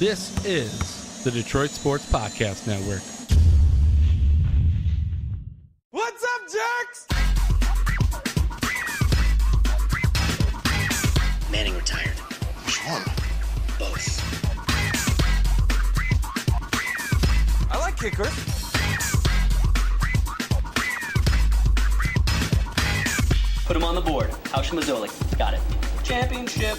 This is the Detroit Sports Podcast Network. What's up, jerks? Manning retired. Sure. Both. I like kickers. Put him on the board. Hausch Mazzoli. Got it. Championship.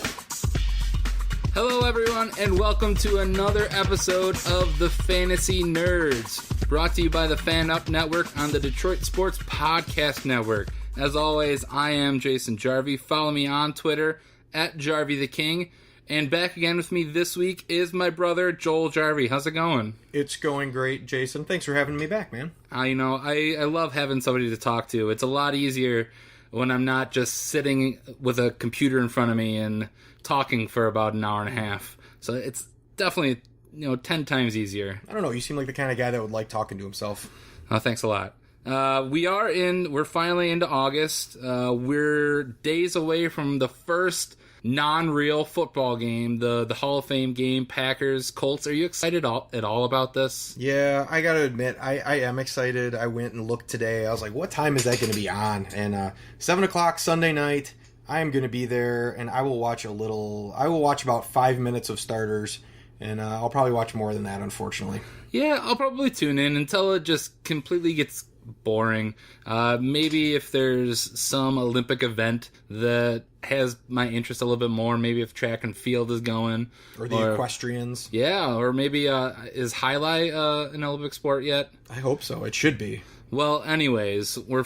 Hello, everyone, and welcome to another episode of The Fantasy Nerds, brought to you by the Fan Up Network on the Detroit Sports Podcast Network. As always, I am Jason Jarvie. Follow me on Twitter at Jarvie the King. And back again with me this week is my brother, Joel Jarvie. How's it going? It's going great, Jason. Thanks for having me back, man. I love having somebody to talk to. It's a lot easier when I'm not just sitting with a computer in front of me and talking for about an hour and a half. So it's definitely, 10 times easier. I don't know. You seem like the kind of guy that would like talking to himself. Oh, thanks a lot. We're finally into August. We're days away from the first non-real football game, the Hall of Fame game, Packers, Colts. Are you excited at all about this? Yeah, I gotta admit, I am excited. I went and looked today. I was like, what time is that going to be on? And 7 o'clock Sunday night, I am going to be there, and I will watch about 5 minutes of starters, and I'll probably watch more than that, unfortunately. Yeah, I'll probably tune in until it just completely gets boring. Maybe if there's some Olympic event that has my interest a little bit more, maybe if track and field is going. Or the equestrians. Yeah, or maybe is highlight an Olympic sport yet? I hope so. It should be. Well, anyways, we're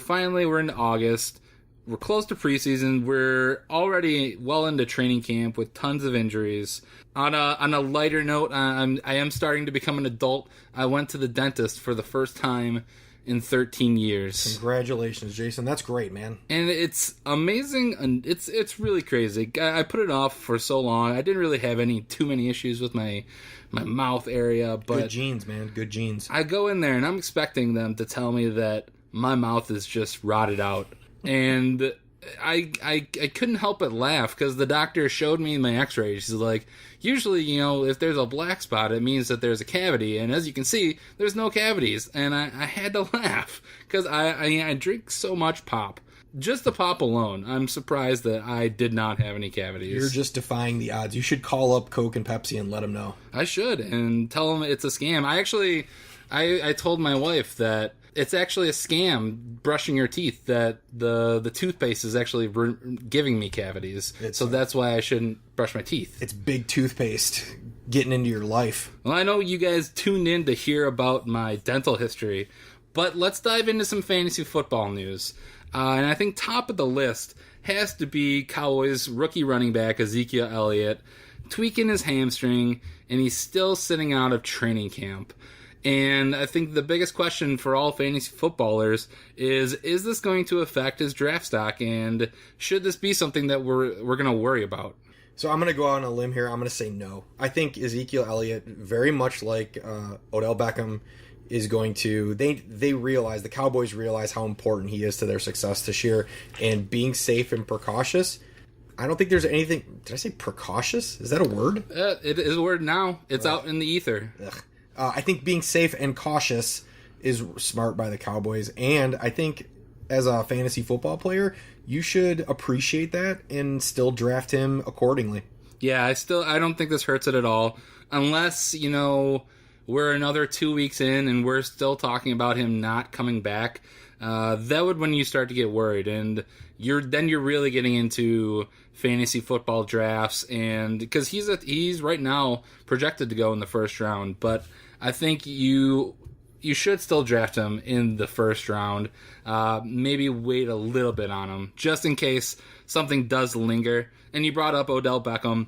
into August. We're close to preseason. We're already well into training camp with tons of injuries. On a lighter note, I am starting to become an adult. I went to the dentist for the first time in 13 years. Congratulations, Jason. That's great, man. And it's amazing, and it's really crazy. I put it off for so long. I didn't really have too many issues with my mouth area, but good genes, man. Good genes. I go in there and I'm expecting them to tell me that my mouth is just rotted out. And I couldn't help but laugh because the doctor showed me my x-rays. She's like, usually, if there's a black spot, it means that there's a cavity. And as you can see, there's no cavities. And I had to laugh because I drink so much pop. Just the pop alone, I'm surprised that I did not have any cavities. You're just defying the odds. You should call up Coke and Pepsi and let them know. I should, and tell them it's a scam. I told my wife that it's actually a scam, brushing your teeth, that the toothpaste is actually giving me cavities. So that's why I shouldn't brush my teeth. It's big toothpaste getting into your life. Well, I know you guys tuned in to hear about my dental history, but let's dive into some fantasy football news. And I think top of the list has to be Cowboys rookie running back Ezekiel Elliot tweaking his hamstring, and he's still sitting out of training camp. And I think the biggest question for all fantasy footballers is this going to affect his draft stock, and should this be something that we're going to worry about? So I'm going to go out on a limb here. I'm going to say no. I think Ezekiel Elliott, very much like Odell Beckham, is going to... the Cowboys realize how important he is to their success this year, and being safe and precautious... I don't think there's anything... Did I say precautious? Is that a word? It is a word now. It's out in the ether. Ugh. I think being safe and cautious is smart by the Cowboys, and I think as a fantasy football player, you should appreciate that and still draft him accordingly. Yeah, I don't think this hurts it at all, unless, we're another 2 weeks in and we're still talking about him not coming back. That would when you start to get worried, and you're really getting into fantasy football drafts, and because he's right now projected to go in the first round, but I think you should still draft him in the first round. Maybe wait a little bit on him just in case something does linger. And you brought up Odell Beckham.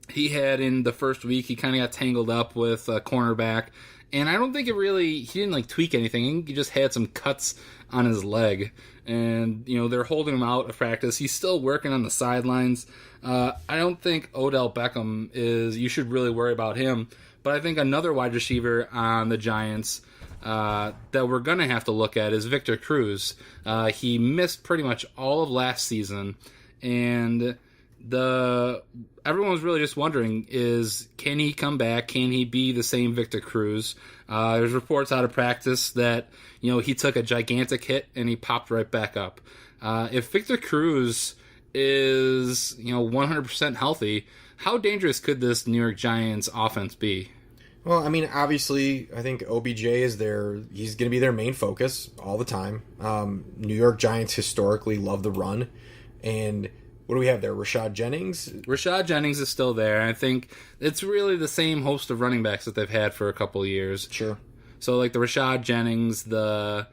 He had in the first week, he kind of got tangled up with a cornerback. And I don't think he didn't tweak anything. He just had some cuts on his leg. And, they're holding him out of practice. He's still working on the sidelines. I don't think Odell Beckham you should really worry about him. But I think another wide receiver on the Giants that we're going to have to look at is Victor Cruz. He missed pretty much all of last season. And everyone was really just wondering is, can he come back? Can he be the same Victor Cruz? There's reports out of practice that, he took a gigantic hit and he popped right back up. If Victor Cruz is, 100% healthy, how dangerous could this New York Giants offense be? Well, I mean, obviously, I think OBJ is he's going to be their main focus all the time. New York Giants historically love the run. And what do we have there? Rashad Jennings? Rashad Jennings is still there. I think it's really the same host of running backs that they've had for a couple of years. Sure. So, like the Rashad Jennings, the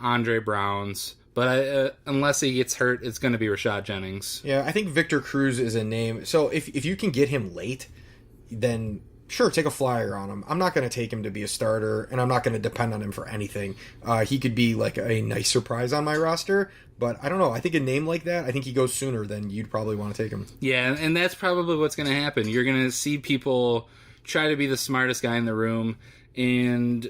Andre Browns. But unless he gets hurt, it's going to be Rashad Jennings. Yeah, I think Victor Cruz is a name. So if you can get him late, then sure, take a flyer on him. I'm not going to take him to be a starter, and I'm not going to depend on him for anything. He could be like a nice surprise on my roster, but I don't know. I think a name like that, I think he goes sooner than you'd probably want to take him. Yeah, and that's probably what's going to happen. You're going to see people try to be the smartest guy in the room and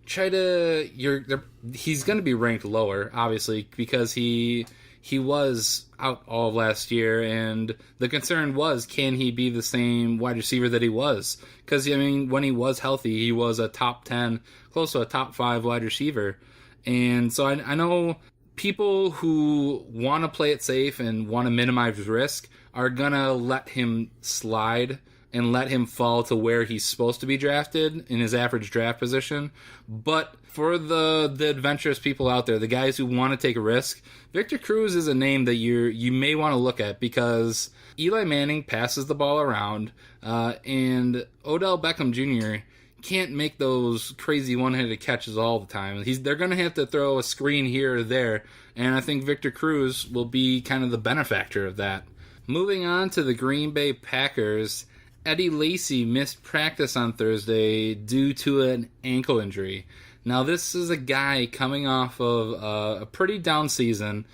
he's going to be ranked lower, obviously, because he was out all of last year, and the concern was, can he be the same wide receiver that he was? Because, when he was healthy, he was a top 10, close to a top 5 wide receiver. And so I know people who want to play it safe and want to minimize risk are going to let him slide and let him fall to where he's supposed to be drafted in his average draft position. But for the adventurous people out there, the guys who want to take a risk, Victor Cruz is a name that you may want to look at, because Eli Manning passes the ball around, and Odell Beckham Jr. can't make those crazy one-handed catches all the time. They're going to have to throw a screen here or there, and I think Victor Cruz will be kind of the benefactor of that. Moving on to the Green Bay Packers, Eddie Lacy missed practice on Thursday due to an ankle injury. Now, this is a guy coming off of a pretty down season.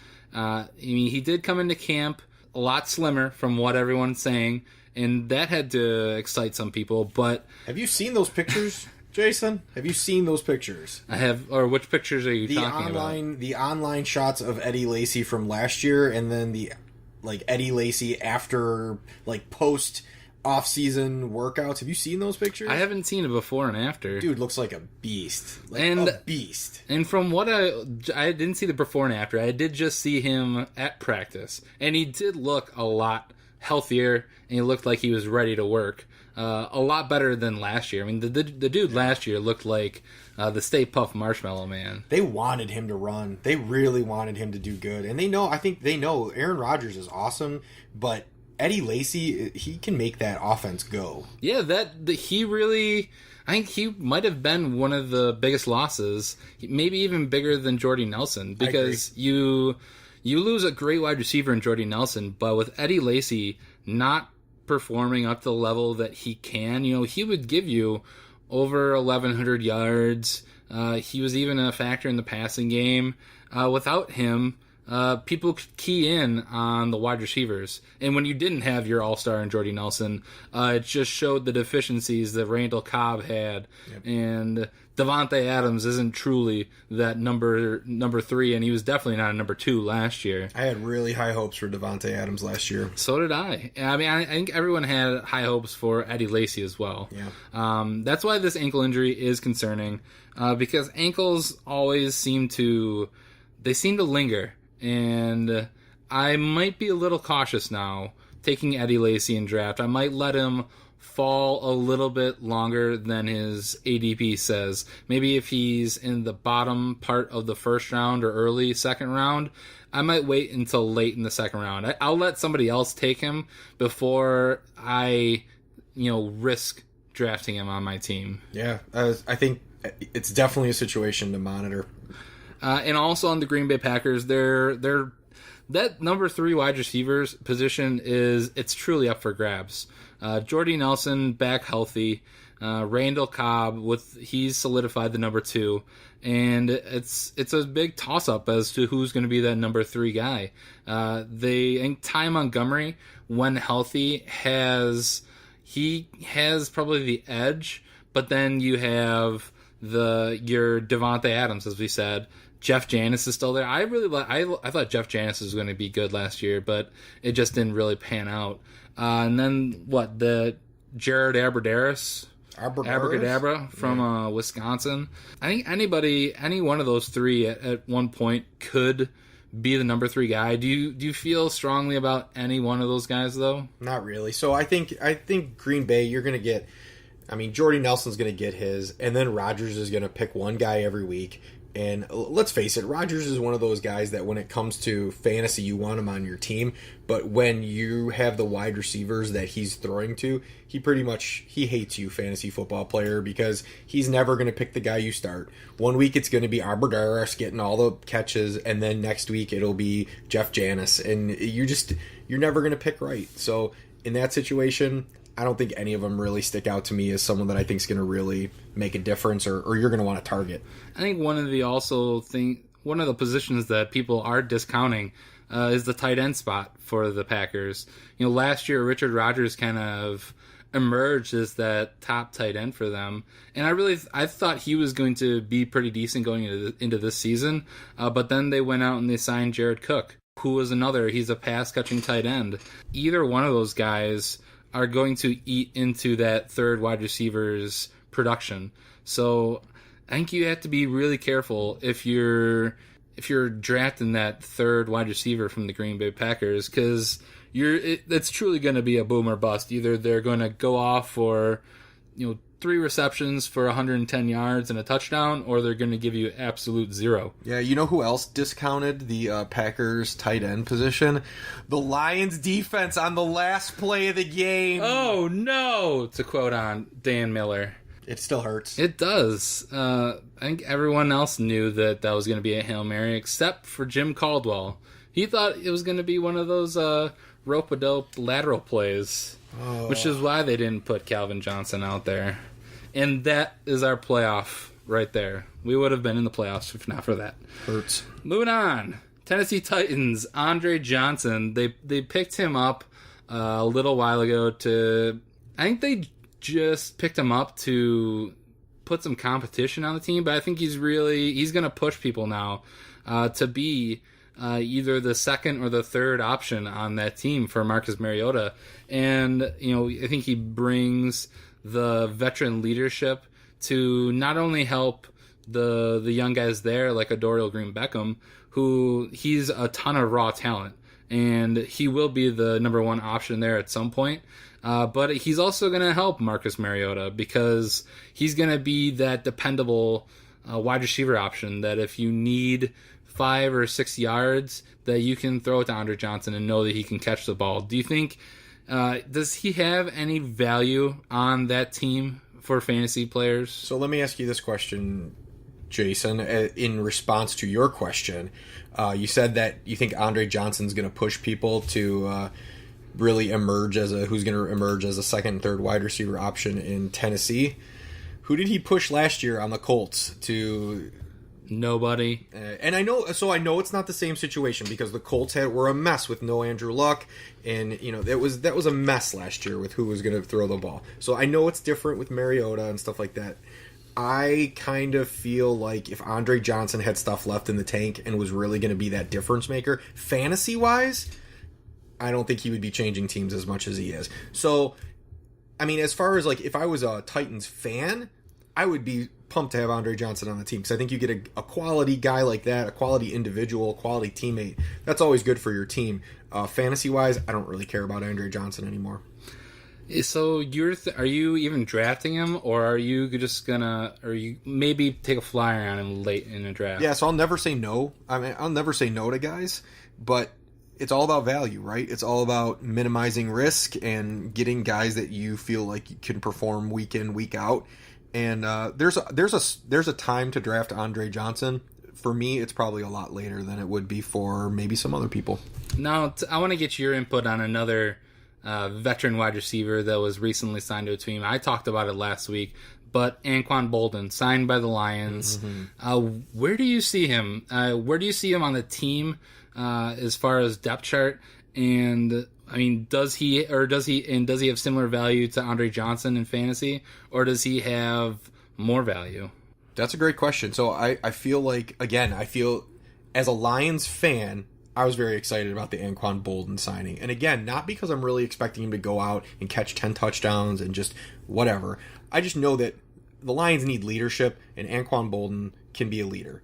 He did come into camp a lot slimmer from what everyone's saying, and that had to excite some people. But have you seen those pictures, Jason? Have you seen those pictures? I have. Or which pictures are you talking about? The online shots of Eddie Lacy from last year, and then the Eddie Lacy after post off-season workouts. Have you seen those pictures? I haven't seen it before and after. Dude looks like a beast. A beast. And from what I didn't see the before and after. I did just see him at practice. And he did look a lot healthier, and he looked like he was ready to work. A lot better than last year. The dude last year looked like the Stay Puft Marshmallow Man. They wanted him to run. They really wanted him to do good. And I think they know Aaron Rodgers is awesome, but Eddie Lacy, he can make that offense go. Yeah, I think he might have been one of the biggest losses, maybe even bigger than Jordy Nelson, because you lose a great wide receiver in Jordy Nelson, but with Eddie Lacy not performing up to the level that he can, he would give you over 1,100 yards. He was even a factor in the passing game. Without him, people could key in on the wide receivers. And when you didn't have your all-star in Jordy Nelson, it just showed the deficiencies that Randall Cobb had. Yep. And Devontae Adams isn't truly that number 3, and he was definitely not a number 2 last year. I had really high hopes for Devontae Adams last year. So did I. I think everyone had high hopes for Eddie Lacy as well. Yeah. That's why this ankle injury is concerning, because ankles always seem to linger. And I might be a little cautious now taking Eddie Lacy in draft. I might let him fall a little bit longer than his ADP says. Maybe if he's in the bottom part of the first round or early second round, I might wait until late in the second round. I'll let somebody else take him before I, risk drafting him on my team. Yeah, I think it's definitely a situation to monitor. And also on the Green Bay Packers, that number 3 wide receivers position it's truly up for grabs. Jordy Nelson back healthy, Randall Cobb he's solidified the number 2, and it's a big toss up as to who's going to be that number 3 guy. And Ty Montgomery, when healthy, has probably the edge, but then you have your Devontae Adams, as we said, Jeff Janis is still there. I thought Jeff Janis was going to be good last year, but it just didn't really pan out. And then the Jared Abracadabra from Wisconsin. I think any one of those three at one point could be the number 3 guy. Do you feel strongly about any one of those guys though? Not really. So I think Green Bay, you're going to get. I mean, Jordy Nelson's going to get his, and then Rodgers is going to pick one guy every week. And let's face it, Rodgers is one of those guys that when it comes to fantasy, you want him on your team. But when you have the wide receivers that he's throwing to, he hates you, fantasy football player, because he's never going to pick the guy you start. One week it's going to be Arbodaris getting all the catches, and then next week it'll be Jeff Janis. And you're never going to pick right. So in that situation, I don't think any of them really stick out to me as someone that I think is going to really make a difference or you're going to want to target. I think one of the positions that people are discounting is the tight end spot for the Packers. Last year Richard Rodgers kind of emerged as that top tight end for them, and I thought he was going to be pretty decent going into this season, but then they went out and they signed Jared Cook, who was he's a pass catching tight end. Either one of those guys are going to eat into that third wide receiver's production. So I think you have to be really careful if you're drafting that third wide receiver from the Green Bay Packers, because it's truly going to be a boom or bust. Either they're going to go off for 3 receptions for 110 yards and a touchdown, or they're going to give you absolute 0. Yeah, you know who else discounted the Packers tight end position? The Lions defense on the last play of the game. Oh, no! To quote on Dan Miller. It still hurts. It does. I think everyone else knew that was going to be a Hail Mary, except for Jim Caldwell. He thought it was going to be one of those rope-a-dope lateral plays, which is why they didn't put Calvin Johnson out there. And that is our playoff right there. We would have been in the playoffs if not for that. Hurts. Moving on. Tennessee Titans, Andre Johnson. They picked him up a little while ago I think they just picked him up to put some competition on the team, but I think he's going to push people now to be either the second or the third option on that team for Marcus Mariota. And, I think he brings the veteran leadership to not only help the young guys there, like a Dorial Green Beckham, who he's a ton of raw talent, and he will be the number 1 option there at some point. But he's also going to help Marcus Mariota because he's going to be that dependable wide receiver option that if you need 5 or 6 yards, that you can throw it to Andre Johnson and know that he can catch the ball. Do you think does he have any value on that team for fantasy players? So let me ask you this question, Jason. In response to your question, you said that you think Andre Johnson's going to push people to really emerge who's going to emerge as a second and third wide receiver option in Tennessee. Who did he push last year on the Colts to? Nobody. And I know it's not the same situation because the Colts were a mess with no Andrew Luck, and that was a mess last year with who was going to throw the ball. So I know it's different with Mariota and stuff like that. I kind of feel like if Andre Johnson had stuff left in the tank and was really going to be that difference maker, fantasy wise, I don't think he would be changing teams as much as he is. So, I mean, as far as if I was a Titans fan, I would be pumped to have Andre Johnson on the team because I think you get a quality guy like that, a quality individual, a quality teammate. That's always good for your team. Fantasy-wise, I don't really care about Andre Johnson anymore. So are you even drafting him, or are you just or you maybe take a flyer on him late in the draft? Yeah, so I'll never say no. I mean, I'll never say no to guys, but it's all about value, right? It's all about minimizing risk and getting guys that you feel like you can perform week in, week out. And there's a time to draft Andre Johnson. For me, it's probably a lot later than it would be for maybe some other people. Now, I want to get your input on another veteran wide receiver that was recently signed to a team. I talked about it last week, but Anquan Boldin, signed by the Lions. Mm-hmm. Where do you see him? Where do you see him on the team as far as depth chart? And I mean, does he have similar value to Andre Johnson in fantasy, or does he have more value? That's a great question. So I feel like, again, as a Lions fan, I was very excited about the Anquan Boldin signing. And again, not because I'm really expecting him to go out and catch 10 touchdowns and just whatever. I just know that the Lions need leadership, and Anquan Boldin can be a leader.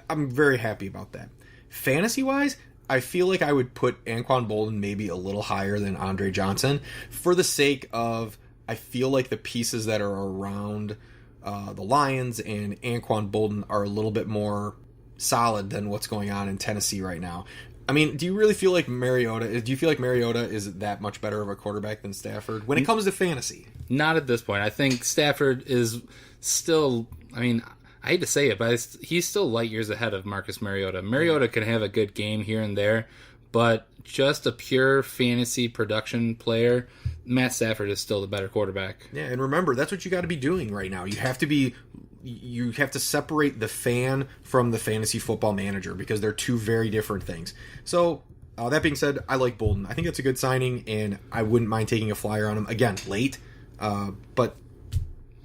I'm very happy about that. Fantasy-wise, I feel like I would put Anquan Boldin maybe a little higher than Andre Johnson for the sake of, I feel like the pieces that are around the Lions and Anquan Boldin are a little bit more solid than what's going on in Tennessee right now. I mean, do you really feel like Mariota is that much better of a quarterback than Stafford when it comes to fantasy? Not at this point. I think Stafford is still, I mean, I hate to say it, but he's still light years ahead of Marcus Mariota. Mariota can have a good game here and there, but just a pure fantasy production player, Matt Stafford is still the better quarterback. Yeah, and remember, that's what you got to be doing right now. You have to separate the fan from the fantasy football manager because they're two very different things. So, that being said, I like Bolden. I think it's a good signing, and I wouldn't mind taking a flyer on him. Again, late, but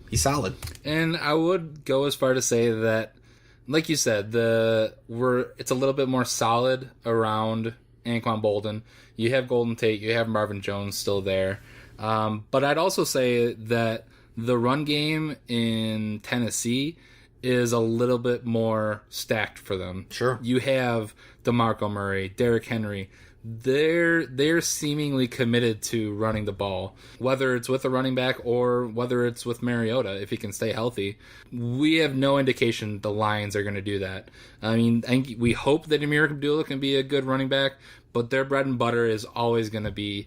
he's solid. And I would go as far to say that, like you said, it's a little bit more solid around Anquan Boldin. You have Golden Tate, you have Marvin Jones still there. But I'd also say that the run game in Tennessee is a little bit more stacked for them. Sure. You have DeMarco Murray, Derrick Henry. They're seemingly committed to running the ball, whether it's with a running back or whether it's with Mariota, if he can stay healthy. We have no indication the Lions are going to do that. I mean, we hope that Amir Abdullah can be a good running back, but their bread and butter is always going to be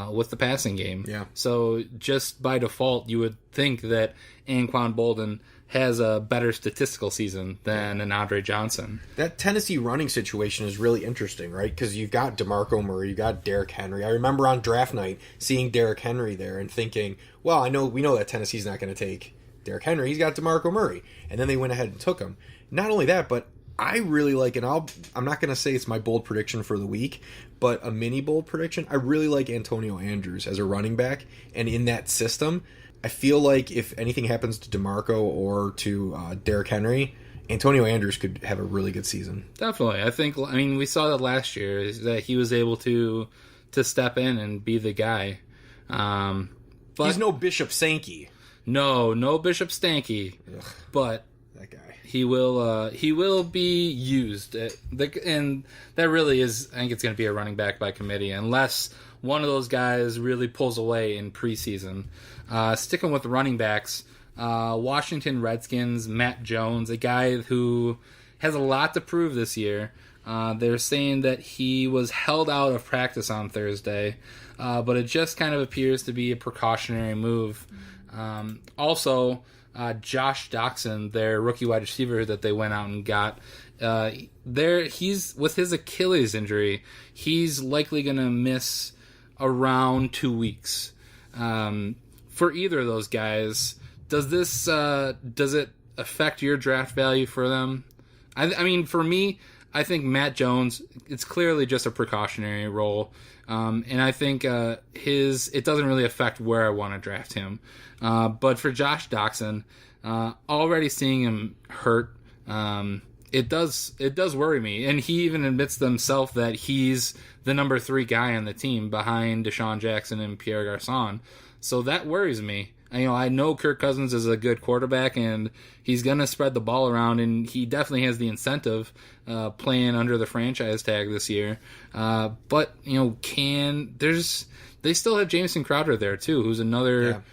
with the passing game. Yeah. So just by default, you would think that Anquan Boldin has a better statistical season than an Andre Johnson. That Tennessee running situation is really interesting, right? Because you've got DeMarco Murray, you've got Derrick Henry. I remember on draft night seeing Derrick Henry there and thinking, well, we know that Tennessee's not going to take Derrick Henry. He's got DeMarco Murray. And then they went ahead and took him. Not only that, but I really like, and I'm not going to say it's my bold prediction for the week, but a mini bold prediction. I really like Antonio Andrews as a running back. And in that system, I feel like if anything happens to DeMarco or to Derrick Henry, Antonio Andrews could have a really good season. Definitely. I mean, we saw that last year, is that he was able to step in and be the guy. But he's no Bishop Sankey. No Bishop Stanky. Ugh, but that guy. He will be used. And that really is, I think it's going to be a running back by committee, unless one of those guys really pulls away in preseason. Sticking with running backs, Washington Redskins, Matt Jones, a guy who has a lot to prove this year. They're saying that he was held out of practice on Thursday, but it just kind of appears to be a precautionary move. Also, Josh Doxson, their rookie wide receiver that they went out and got, he's with his Achilles injury, he's likely going to miss around 2 weeks. For either of those guys, does it affect your draft value for them? I mean, for me, I think Matt Jones, it's clearly just a precautionary role, and I think it doesn't really affect where I want to draft him. But for Josh Doxson, already seeing him hurt, it does worry me. And he even admits to himself that he's the number 3 guy on the team behind Deshaun Jackson and Pierre Garçon. So that worries me. I know Kirk Cousins is a good quarterback, and he's going to spread the ball around, and he definitely has the incentive playing under the franchise tag this year. But they still have Jamison Crowder there too, who's another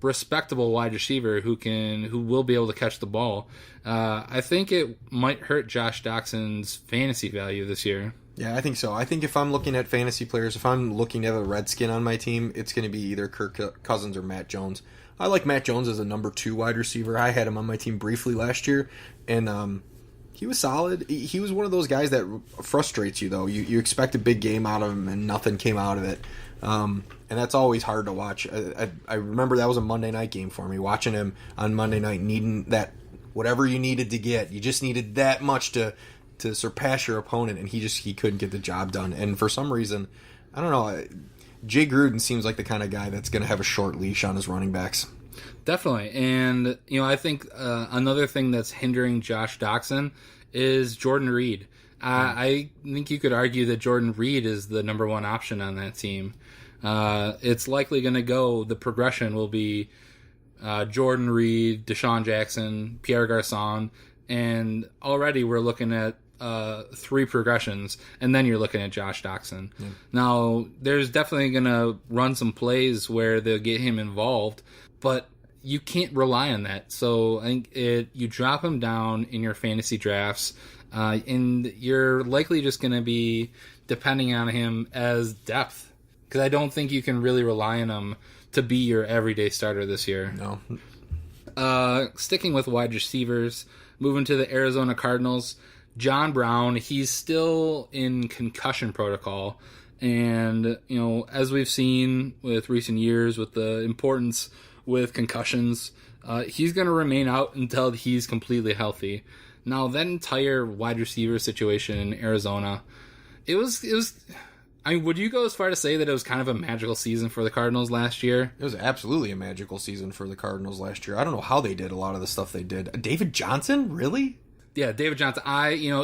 respectable wide receiver who will be able to catch the ball. I think it might hurt Josh Doxson's fantasy value this year. Yeah, I think so. I think if I'm looking at fantasy players, if I'm looking at a Redskin on my team, it's going to be either Kirk Cousins or Matt Jones. I like Matt Jones as a number 2 wide receiver. I had him on my team briefly last year, and he was solid. He was one of those guys that frustrates you, though. You expect a big game out of him, and nothing came out of it. And that's always hard to watch. I remember that was a Monday night game for me, watching him on Monday night, needing that whatever you needed to get. You just needed that much to surpass your opponent, and he couldn't get the job done. And for some reason, I don't know, Jay Gruden seems like the kind of guy that's going to have a short leash on his running backs. Definitely. And, I think another thing that's hindering Josh Doxson is Jordan Reed. I think you could argue that Jordan Reed is the number one option on that team. It's likely going to go, the progression will be Jordan Reed, Deshaun Jackson, Pierre Garçon, and already we're looking at 3 progressions, and then you're looking at Josh Doxson. Yeah. Now, there's definitely going to run some plays where they'll get him involved, but you can't rely on that. So I think you drop him down in your fantasy drafts, and you're likely just going to be depending on him as depth, because I don't think you can really rely on him to be your everyday starter this year. No. Sticking with wide receivers, moving to the Arizona Cardinals, John Brown, he's still in concussion protocol. And, as we've seen with recent years with the importance with concussions, he's going to remain out until he's completely healthy. Now, that entire wide receiver situation in Arizona, it was. I mean, would you go as far to say that it was kind of a magical season for the Cardinals last year? It was absolutely a magical season for the Cardinals last year. I don't know how they did a lot of the stuff they did. David Johnson? Really? Yeah, David Johnson.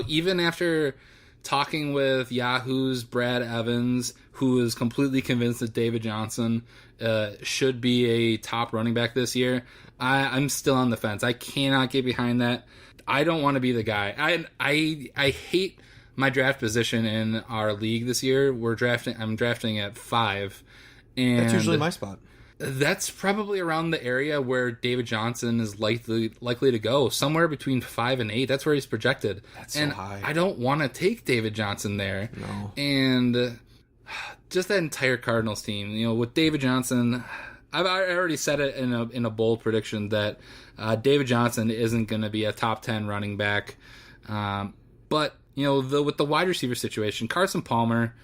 Even after talking with Yahoo's Brad Evans, who is completely convinced that David Johnson should be a top running back this year, I'm still on the fence. I cannot get behind that. I don't want to be the guy. I hate my draft position in our league this year. I'm drafting at 5. And that's usually my spot. That's probably around the area where David Johnson is likely to go, somewhere between 5 and 8. That's where he's projected. That's so high. I don't want to take David Johnson there. No. And just that entire Cardinals team, with David Johnson, I already said it in a bold prediction that David Johnson isn't going to be a top 10 running back. But with the wide receiver situation, Carson Palmer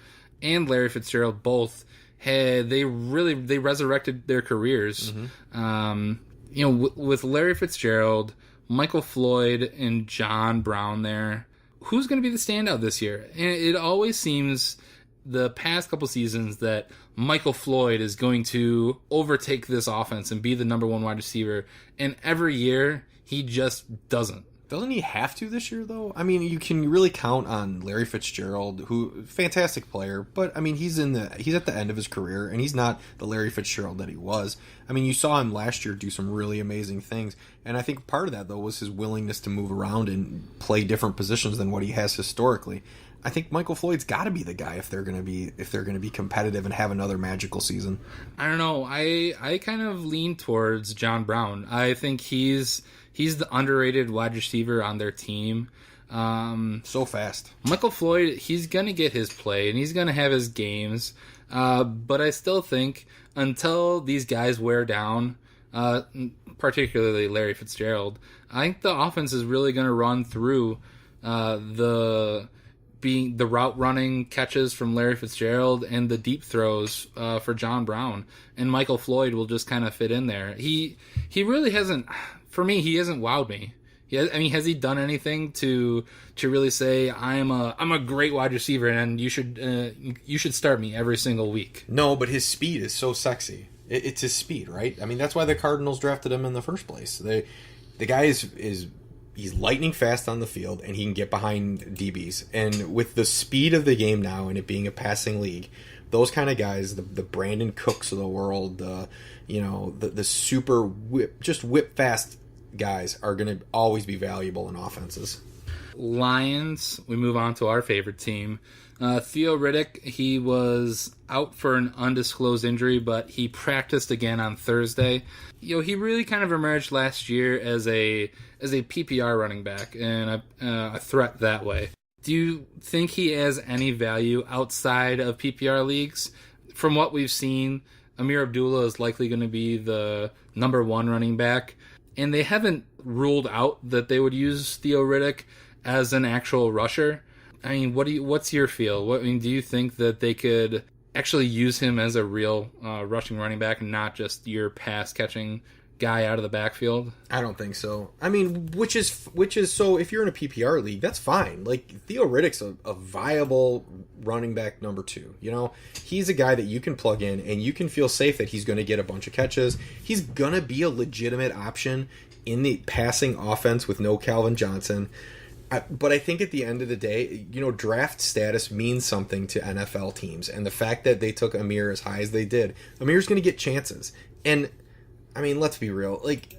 and Larry Fitzgerald both they resurrected their careers. Mm-hmm. With Larry Fitzgerald, Michael Floyd, and John Brown there, who's going to be the standout this year? And it always seems the past couple seasons that Michael Floyd is going to overtake this offense and be the number one wide receiver, and every year he just doesn't. Doesn't he have to this year, though? I mean, you can really count on Larry Fitzgerald, who fantastic player, but I mean, he's at the end of his career, and he's not the Larry Fitzgerald that he was. I mean, you saw him last year do some really amazing things, and I think part of that though was his willingness to move around and play different positions than what he has historically. I think Michael Floyd's got to be the guy if they're going to be competitive and have another magical season. I don't know. I kind of lean towards John Brown. I think he's the underrated wide receiver on their team. So fast. Michael Floyd, he's going to get his play, and he's going to have his games. But I still think until these guys wear down, particularly Larry Fitzgerald, I think the offense is really going to run through the route running catches from Larry Fitzgerald and the deep throws for John Brown. And Michael Floyd will just kind of fit in there. He really hasn't... For me, he hasn't wowed me. Has he done anything to really say I'm a great wide receiver and you should start me every single week? No, but his speed is so sexy. It's his speed, right? I mean, that's why the Cardinals drafted him in the first place. The guy he's lightning fast on the field, and he can get behind DBs. And with the speed of the game now, and it being a passing league, those kind of guys, the Brandon Cooks of the world, the super whip fast guys are going to always be valuable in offenses. Lions, we move on to our favorite team. Theo Riddick, he was out for an undisclosed injury, but he practiced again on Thursday. He really kind of emerged last year as a PPR running back and a threat that way. Do you think he has any value outside of PPR leagues? From what we've seen, Amir Abdullah is likely going to be the number one running back, and they haven't ruled out that they would use Theo Riddick as an actual rusher. I mean, what's your feel? Do you think that they could actually use him as a real rushing running back, and not just your pass catching guy out of the backfield? I don't think so. I mean, which is so if you're in a PPR league, that's fine. Like Theo Riddick's a viable running back number 2. You know, he's a guy that you can plug in and you can feel safe that he's going to get a bunch of catches. He's going to be a legitimate option in the passing offense with no Calvin Johnson. But I think at the end of the day, you know, draft status means something to NFL teams. And the fact that they took Amir as high as they did, Amir's going to get chances. And, I mean, let's be real. Like,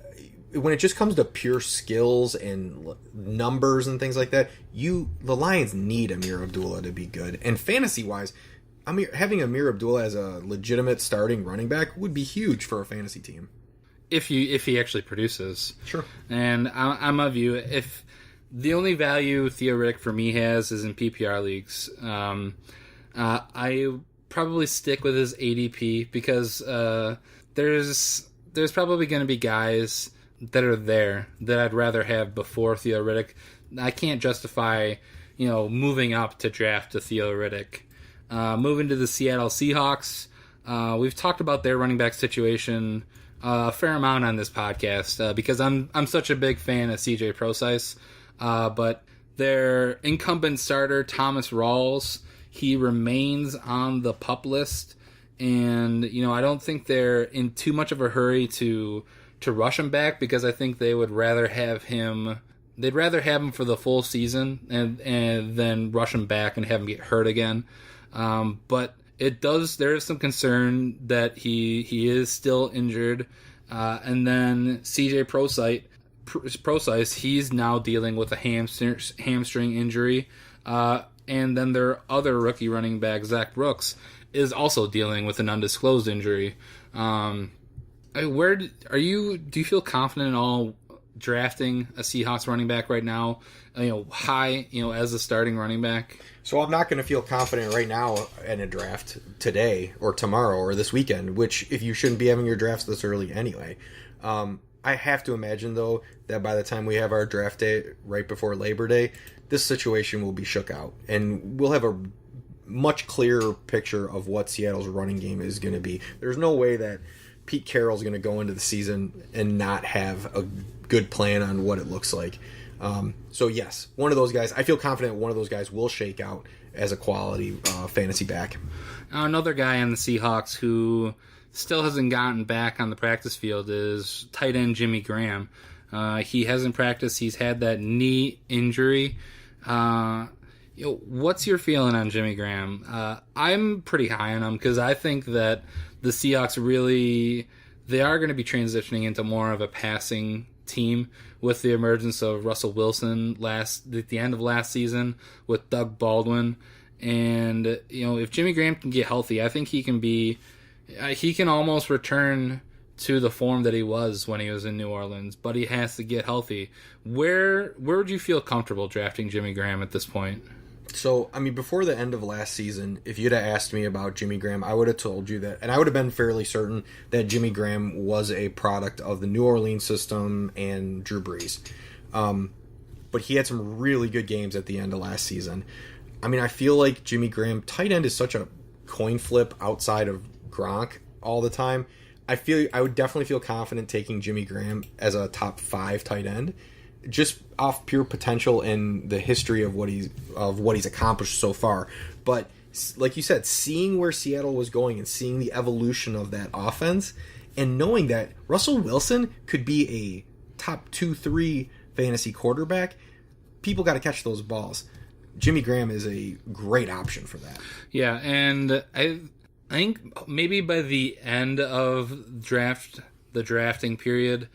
when it just comes to pure skills and numbers and things like that, the Lions need Amir Abdullah to be good. And fantasy-wise, having Amir Abdullah as a legitimate starting running back would be huge for a fantasy team. If he actually produces. Sure. And I'm of you, if... The only value Theo Riddick for me has is in PPR leagues. I probably stick with his ADP because there's probably going to be guys that are there that I'd rather have before Theo Riddick. I can't justify, moving up to draft a Theo Riddick. Moving to the Seattle Seahawks, we've talked about their running back situation a fair amount on this podcast because I'm such a big fan of CJ Prosise. But their incumbent starter, Thomas Rawls, he remains on the PUP list. And, I don't think they're in too much of a hurry to rush him back because I think they would rather have him. They'd rather have him for the full season and then rush him back and have him get hurt again. But there is some concern that he is still injured. And then CJ Prosise, he's now dealing with a hamstring injury. And then their other rookie running back, Zach Brooks, is also dealing with an undisclosed injury. Do you feel confident in all drafting a Seahawks running back right now, high, as a starting running back? So I'm not going to feel confident right now in a draft today or tomorrow or this weekend, which if you shouldn't be having your drafts this early anyway. I have to imagine, though, that by the time we have our draft day right before Labor Day, this situation will be shook out. And we'll have a much clearer picture of what Seattle's running game is going to be. There's no way that Pete Carroll's going to go into the season and not have a good plan on what it looks like. So, yes, one of those guys, I feel confident one of those guys will shake out as a quality fantasy back. Another guy on the Seahawks who still hasn't gotten back on the practice field is tight end Jimmy Graham. He hasn't practiced. He's had that knee injury. What's your feeling on Jimmy Graham? I'm pretty high on him because I think that the Seahawks they are going to be transitioning into more of a passing team with the emergence of Russell Wilson at the end of last season with Doug Baldwin. And, if Jimmy Graham can get healthy, I think he can almost return to the form that he was when he was in New Orleans, but he has to get healthy. Where would you feel comfortable drafting Jimmy Graham at this point? So, before the end of last season, if you'd have asked me about Jimmy Graham, I would have told you that, and I would have been fairly certain that Jimmy Graham was a product of the New Orleans system and Drew Brees. But he had some really good games at the end of last season. I feel like Jimmy Graham, tight end is such a coin flip outside of Gronk all the time. I would definitely feel confident taking Jimmy Graham as a top 5 tight end, just off pure potential and the history of what he's accomplished so far. But like you said, seeing where Seattle was going and seeing the evolution of that offense, and knowing that Russell Wilson could be a top 2-3 fantasy quarterback, people got to catch those balls. Jimmy Graham is a great option for that. Yeah, and I think maybe by the end of the drafting period,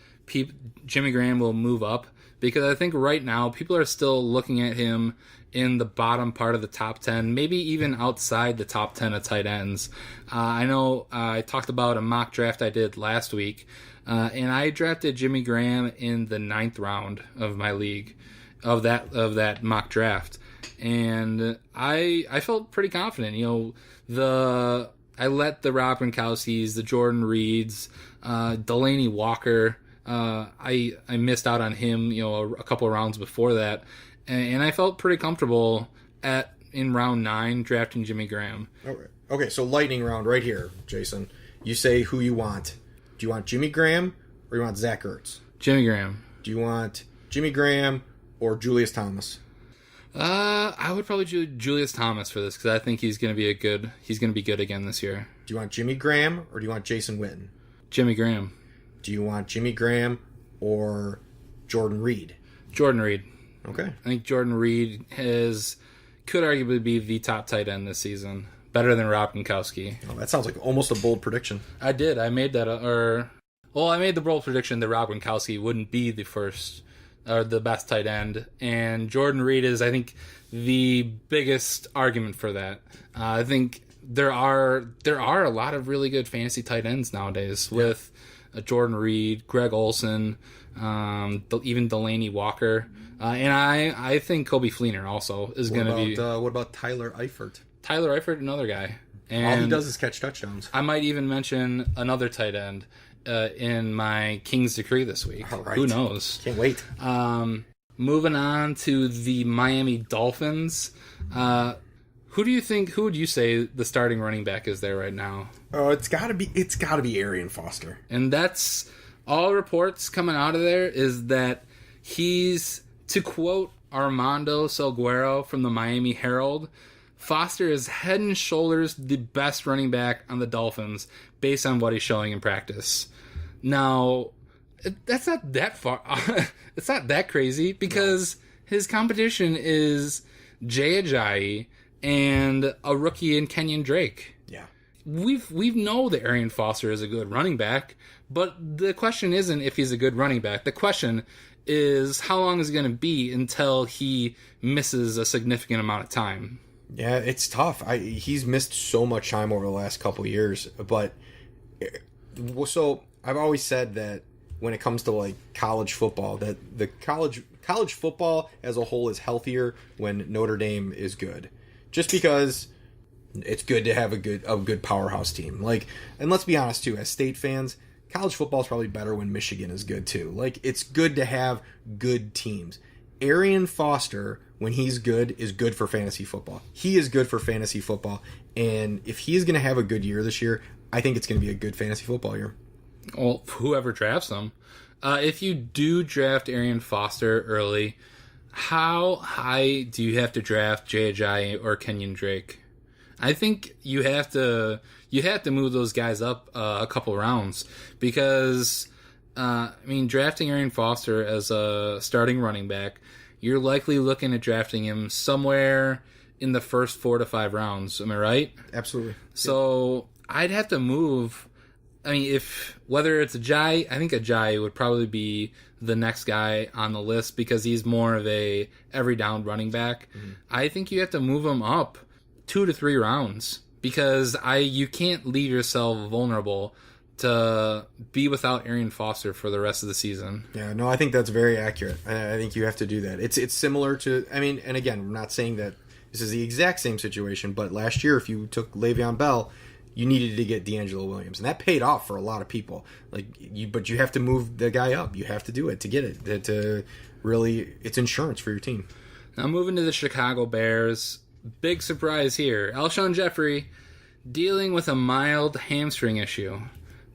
Jimmy Graham will move up because I think right now people are still looking at him in the bottom part of the top 10, maybe even outside the top 10 of tight ends. I know I talked about a mock draft I did last week, and I drafted Jimmy Graham in the 9th round of my league of that mock draft. And I felt pretty confident. I let the Rob Gronkowskis, the Jordan Reeds, Delaney Walker. I missed out on him, a couple of rounds before that, and I felt pretty comfortable in round 9 drafting Jimmy Graham. Okay, so lightning round right here, Jason. You say who you want. Do you want Jimmy Graham or you want Zach Ertz? Jimmy Graham. Do you want Jimmy Graham or Julius Thomas? I would probably do Julius Thomas for this because I think he's going to be good again this year. Do you want Jimmy Graham or do you want Jason Witten? Jimmy Graham. Do you want Jimmy Graham or Jordan Reed? Jordan Reed. Okay. I think Jordan Reed could arguably be the top tight end this season. Better than Rob Gronkowski. Oh, that sounds like almost a bold prediction. I did. I made that, I made the bold prediction that Rob Gronkowski wouldn't be the first or the best tight end, and Jordan Reed is, I think, the biggest argument for that. I think there are a lot of really good fantasy tight ends nowadays with Jordan Reed, Greg Olsen, even Delaney Walker, and I think Kobe Fleener also is going to be. What about Tyler Eifert? Tyler Eifert, another guy. And all he does is catch touchdowns. I might even mention another tight end in my King's Decree this week. All right. Who knows? Can't wait. Moving on to the Miami Dolphins. Who would you say the starting running back is there right now? Oh, it's gotta be Arian Foster. And that's all reports coming out of there is that he's, to quote Armando Salguero from the Miami Herald, Foster is head and shoulders the best running back on the Dolphins based on what he's showing in practice. Now, that's not that far. It's not that crazy because his competition is Jay Ajayi and a rookie in Kenyon Drake. Yeah. We know that Arian Foster is a good running back, but the question isn't if he's a good running back. The question is how long is it going to be until he misses a significant amount of time. Yeah, it's tough. He's missed so much time over the last couple of years, but so I've always said that when it comes to like college football, that the college football as a whole is healthier when Notre Dame is good, just because it's good to have a good powerhouse team. Like, and let's be honest too, as State fans, college football is probably better when Michigan is good too. Like, it's good to have good teams. Arian Foster, when he's good, is good for fantasy football. He is good for fantasy football, and if he's going to have a good year this year, I think it's going to be a good fantasy football year. Well, whoever drafts him. If you do draft Arian Foster early, how high do you have to draft Jay Ajayi or Kenyon Drake? I think you have to move those guys up a couple rounds because, drafting Arian Foster as a starting running back, you're likely looking at drafting him somewhere in the first 4 to 5 rounds. Am I right? Absolutely. So I'd have to move. Whether it's Ajayi, I think Ajayi would probably be the next guy on the list because he's more of a every down running back. Mm-hmm. I think you have to move him up 2 to 3 rounds because you can't leave yourself vulnerable to be without Arian Foster for the rest of the season. Yeah, no, I think that's very accurate. I think you have to do that. It's similar to, and again, I'm not saying that this is the exact same situation, but last year if you took Le'Veon Bell, you needed to get D'Angelo Williams, and that paid off for a lot of people. But you have to move the guy up. You have to do it to get it. To really, it's insurance for your team. Now moving to the Chicago Bears, big surprise here. Alshon Jeffrey dealing with a mild hamstring issue.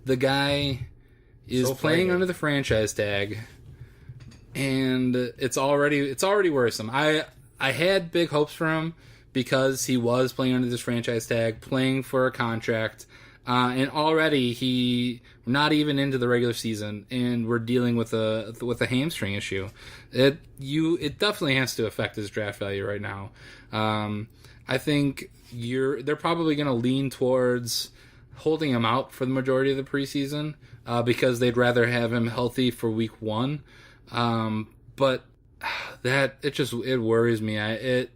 The guy is playing under the franchise tag, and it's already worrisome. I had big hopes for him because he was playing under this franchise tag, playing for a contract, and already he not even into the regular season, and we're dealing with a hamstring issue. It definitely has to affect his draft value right now. I think they're probably going to lean towards holding him out for the majority of the preseason because they'd rather have him healthy for week 1. But it worries me.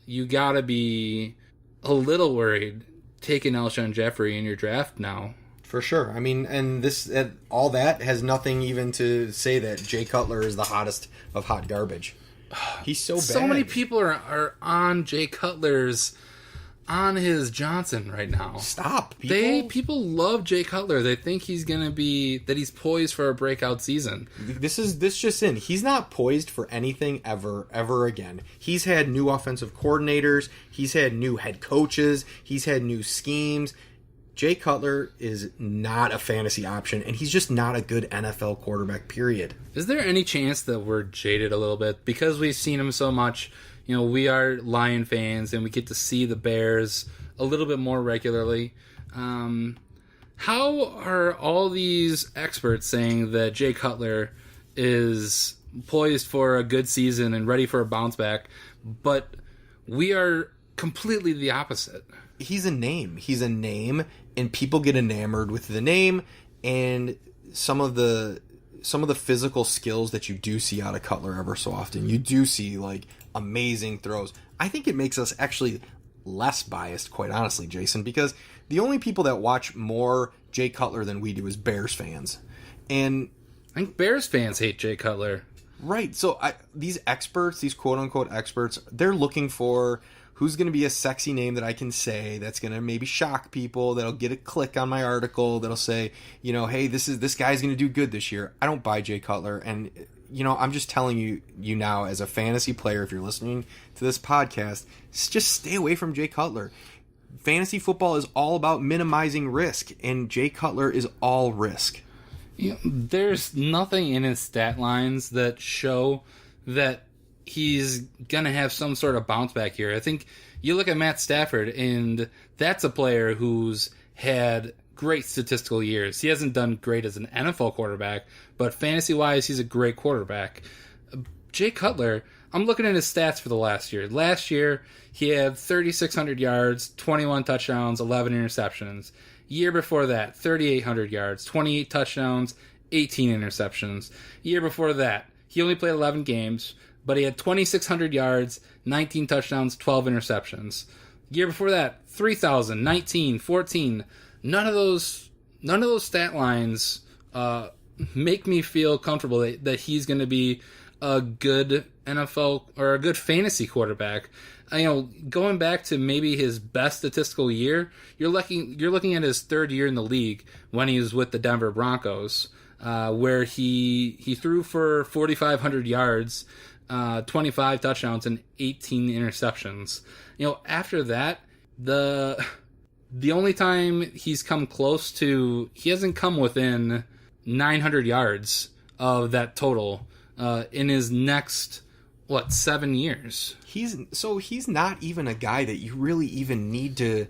You gotta be a little worried taking Alshon Jeffrey in your draft now. For sure. And all that has nothing even to say that Jay Cutler is the hottest of hot garbage. He's so bad. So many people are on Jay Cutler's on his Johnson right now. Stop. People love Jay Cutler. They think he's poised for a breakout season. This just in. He's not poised for anything ever again. He's had new offensive coordinators. He's had new head coaches. He's had new schemes. Jay Cutler is not a fantasy option, and he's just not a good NFL quarterback, period. Is there any chance that we're jaded a little bit? Because we've seen him so much, we are Lion fans, and we get to see the Bears a little bit more regularly. How are all these experts saying that Jay Cutler is poised for a good season and ready for a bounce back, but we are completely the opposite? He's a name. He's a name, and people get enamored with the name and some of the physical skills that you do see out of Cutler ever so often. You do see like amazing throws. I think it makes us actually less biased, quite honestly, Jason, because the only people that watch more Jay Cutler than we do is Bears fans. And I think Bears fans hate Jay Cutler. Right. So these experts, these quote-unquote experts, they're looking for who's going to be a sexy name that I can say that's going to maybe shock people, that'll get a click on my article, that'll say, hey, this guy's going to do good this year. I don't buy Jay Cutler. And, I'm just telling you now as a fantasy player, if you're listening to this podcast, just stay away from Jay Cutler. Fantasy football is all about minimizing risk, and Jay Cutler is all risk. There's nothing in his stat lines that show that he's going to have some sort of bounce back here. I think you look at Matt Stafford, and that's a player who's had great statistical years. He hasn't done great as an NFL quarterback, but fantasy-wise, he's a great quarterback. Jay Cutler, I'm looking at his stats for the last year. Last year, he had 3,600 yards, 21 touchdowns, 11 interceptions. Year before that, 3,800 yards, 28 touchdowns, 18 interceptions. Year before that, he only played 11 games, but he had 2,600 yards, 19 touchdowns, 12 interceptions. Year before that, 3,000, 19, 14. None of those stat lines make me feel comfortable that he's going to be a good NFL or a good fantasy quarterback. Going back to maybe his best statistical year, you're looking at his third year in the league when he was with the Denver Broncos, where he threw for 4,500 yards, 25 touchdowns, and 18 interceptions. After that, the only time he's come close to, he hasn't come within 900 yards of that total in his next 7 years. He's not even a guy that you really even need to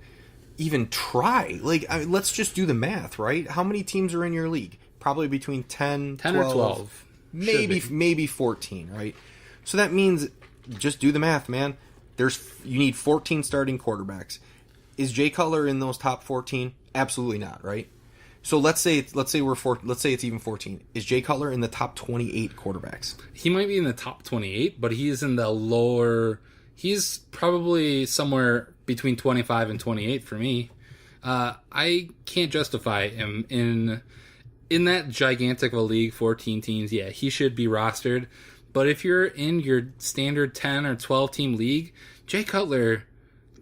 even try. Let's just do the math, right? How many teams are in your league? Probably between 10 12, or 12. Maybe 14, right? So that means, just do the math, man. You need 14 starting quarterbacks. Is Jay Cutler in those top 14? Absolutely not, right? So let's say it's even 14. Is Jay Cutler in the top 28 quarterbacks? He might be in the top 28, but he's in the lower. He's probably somewhere between 25 and 28 for me. I can't justify him in that gigantic of a league, 14 teams. Yeah, he should be rostered. But if you're in your standard 10 or 12 team league, Jay Cutler,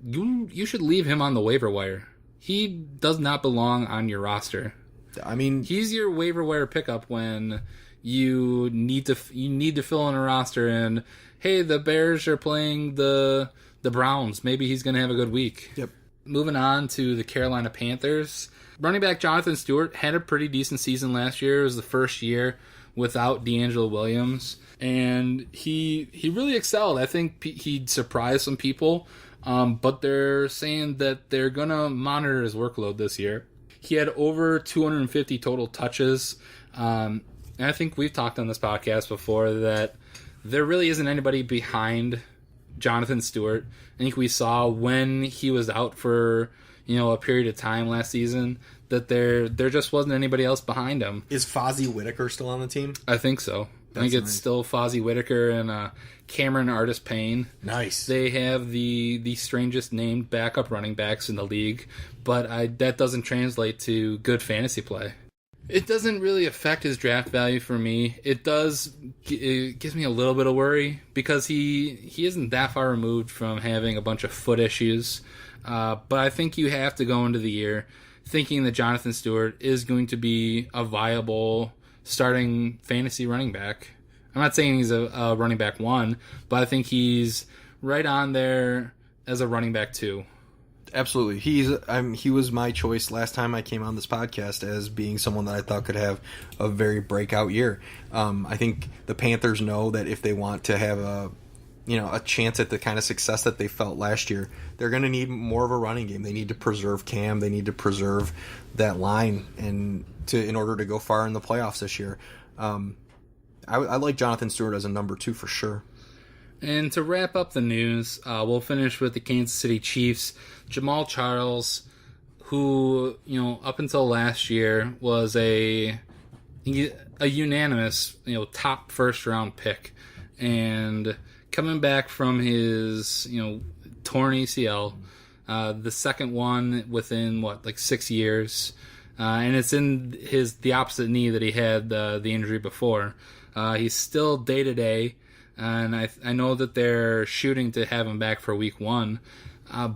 you should leave him on the waiver wire. He does not belong on your roster. I mean, he's your waiver wire pickup when you need to fill in a roster. And hey, the Bears are playing the Browns. Maybe he's going to have a good week. Yep. Moving on to the Carolina Panthers. Running back Jonathan Stewart had a pretty decent season last year. It was the first year without D'Angelo Williams, and he really excelled. I think he surprised some people. But they're saying that they're going to monitor his workload this year. He had over 250 total touches. And I think we've talked on this podcast before that there really isn't anybody behind Jonathan Stewart. I think we saw when he was out for a period of time last season that there just wasn't anybody else behind him. Is Fozzie Whitaker still on the team? I think so. I think it's still Fozzie Whitaker and Cameron Artis-Payne. Nice. They have the strangest named backup running backs in the league, but that doesn't translate to good fantasy play. It doesn't really affect his draft value for me. It does. It gives me a little bit of worry because he isn't that far removed from having a bunch of foot issues. But I think you have to go into the year thinking that Jonathan Stewart is going to be a viable starting fantasy running back. I'm not saying he's a running back 1, but I think he's right on there as a running back 2. Absolutely. He was my choice last time I came on this podcast as being someone that I thought could have a very breakout year. I think the Panthers know that if they want to have a chance at the kind of success that they felt last year, they're going to need more of a running game. They need to preserve Cam. They need to preserve that line in order to go far in the playoffs this year. I like Jonathan Stewart as a number 2 for sure. And to wrap up the news, we'll finish with the Kansas City Chiefs. Jamal Charles, who, up until last year was a unanimous, top first-round pick. And coming back from his, torn ACL, the second one within, 6 years. And it's in the opposite knee that he had the injury before. He's still day-to-day. And I know that they're shooting to have him back for week 1,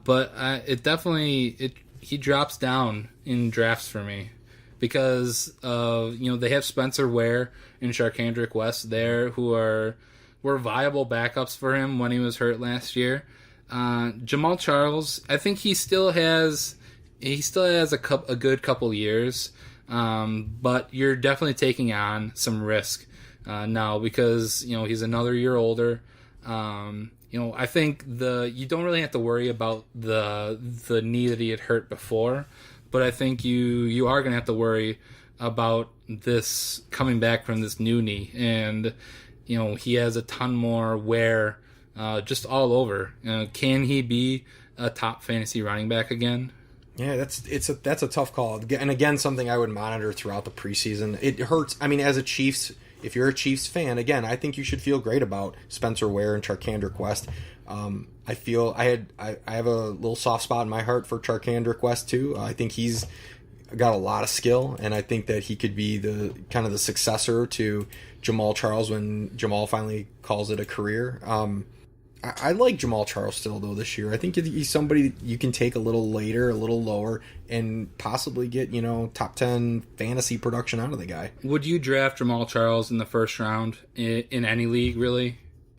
but he drops down in drafts for me because they have Spencer Ware and Sharkandrick West there who were viable backups for him when he was hurt last year. Jamal Charles, I think he still has a good couple years, but you're definitely taking on some risk. Now because he's another year older. I think you don't really have to worry about the knee that he had hurt before, but I think you are going to have to worry about this coming back from this new knee, and he has a ton more wear just all over. Can he be a top fantasy running back again? Yeah, that's a tough call, and again something I would monitor throughout the preseason. It hurts. I mean, as a Chiefs. If you're a Chiefs fan, again, I think you should feel great about Spencer Ware and Charkandrick West. I have a little soft spot in my heart for Charkandrick West too. I think he's got a lot of skill, and I think that he could be the kind of the successor to Jamal Charles when Jamal finally calls it a career. I like Jamal Charles still, though, this year. I think he's somebody you can take a little later, a little lower, and possibly get, top 10 fantasy production out of the guy. Would you draft Jamal Charles in the first round in any league, really?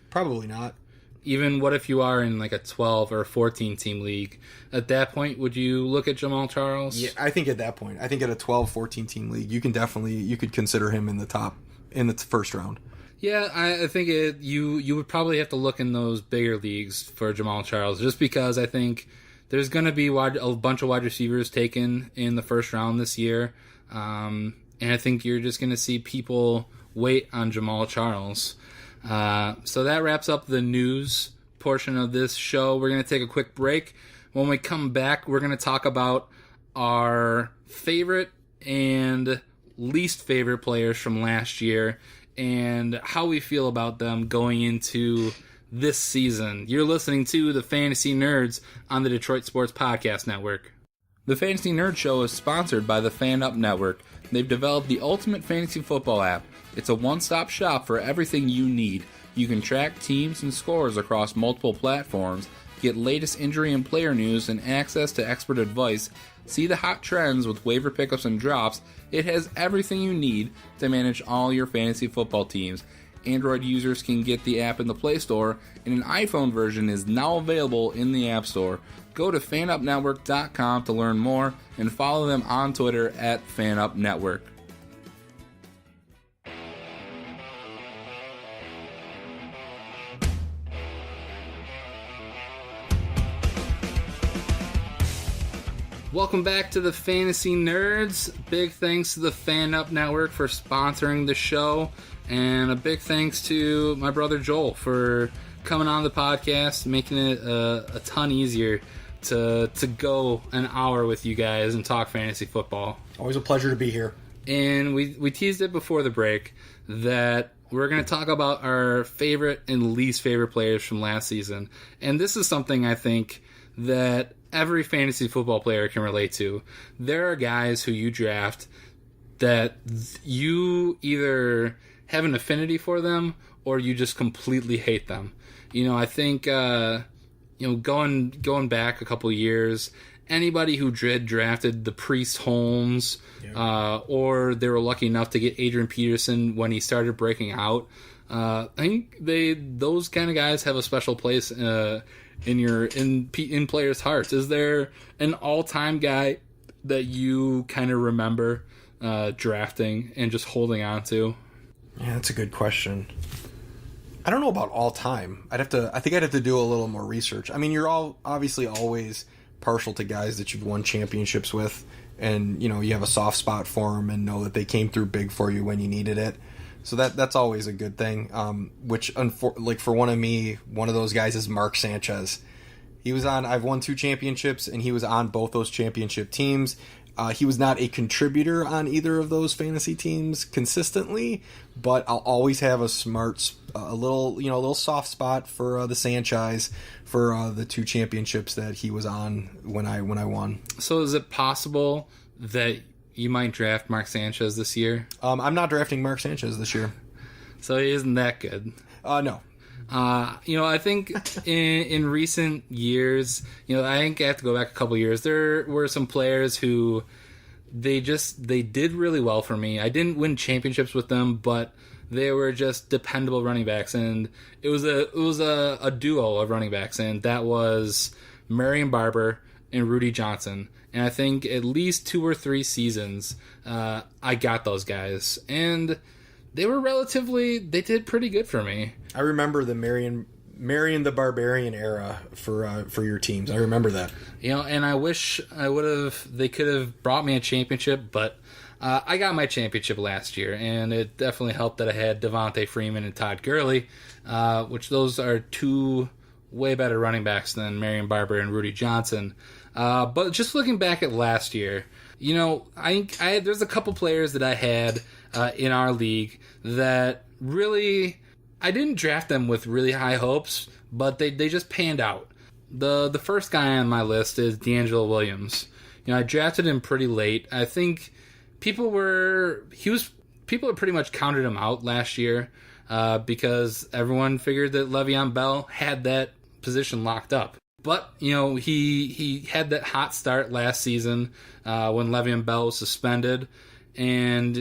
Probably not. Even what if you are in like a 12 or 14 team league? At that point, would you look at Jamal Charles? Yeah, I think at that point. I think at a 12, 14 team league, you could consider him in the first round. Yeah, I think you would probably have to look in those bigger leagues for Jamal Charles, just because I think there's going to be a bunch of wide receivers taken in the first round this year, and I think you're just going to see people wait on Jamal Charles. So that wraps up the news portion of this show. We're going to take a quick break. When we come back, we're going to talk about our favorite and least favorite players from last year, and how we feel about them going into this season. You're listening to the Fantasy Nerds on the Detroit Sports Podcast Network. The Fantasy Nerd Show is sponsored by the Fan Up Network. They've developed the ultimate fantasy football app. It's a one-stop shop for everything you need. You can track teams and scores across multiple platforms, get latest injury and player news, and access to expert advice. See the hot trends with waiver pickups and drops. It has everything you need to manage all your fantasy football teams. Android users can get the app in the Play Store, and an iPhone version is now available in the App Store. Go to fanupnetwork.com to learn more, and follow them on Twitter at fanupnetwork. Welcome back to the Fantasy Nerds. Big thanks to the Fan Up Network for sponsoring the show, and a big thanks to my brother Joel for coming on the podcast, making it a ton easier to go an hour with you guys and talk fantasy football. Always a pleasure to be here. And we teased it before the break that we're going to talk about our favorite and least favorite players from last season. And this is something I think that every fantasy football player can relate to. There are guys who you draft that you either have an affinity for them or you just completely hate them. I think going back a couple years, anybody who drafted the Priest Holmes, or they were lucky enough to get Adrian Peterson when he started breaking out, I think those kind of guys have a special place in players' hearts? Is there an all-time guy that you kind of remember drafting and just holding on to? Yeah, that's a good question. I don't know about all time. I think I'd have to do a little more research. I mean, you're all obviously always partial to guys that you've won championships with, and you have a soft spot for them and know that they came through big for you when you needed it. So that's always a good thing. For one of those guys is Mark Sanchez. He was on. I've won 2 championships, and he was on both those championship teams. He was not a contributor on either of those fantasy teams consistently, but I'll always have a little soft spot for the Sanchez for the 2 championships that he was on when I won. So is it possible that you might draft Mark Sanchez this year? I'm not drafting Mark Sanchez this year. So he isn't that good. No. I think in recent years, I think I have to go back a couple years. There were some players who they did really well for me. I didn't win championships with them, but they were just dependable running backs, and it was a duo of running backs, and that was Marion Barber and Rudy Johnson. And I think at least 2 or 3 seasons, I got those guys, and they did pretty good for me. I remember the Marion the Barbarian era for your teams. I remember that. And I wish they could have brought me a championship, but I got my championship last year, and it definitely helped that I had Devontae Freeman and Todd Gurley, which those are 2 way better running backs than Marion Barber and Rudy Johnson. But just looking back at last year, there's a couple players that I had in our league that really, I didn't draft them with really high hopes, but they just panned out. The first guy on my list is D'Angelo Williams. I drafted him pretty late. I think people had pretty much counted him out last year because everyone figured that Le'Veon Bell had that position locked up. But, he had that hot start last season when Le'Veon Bell was suspended. And,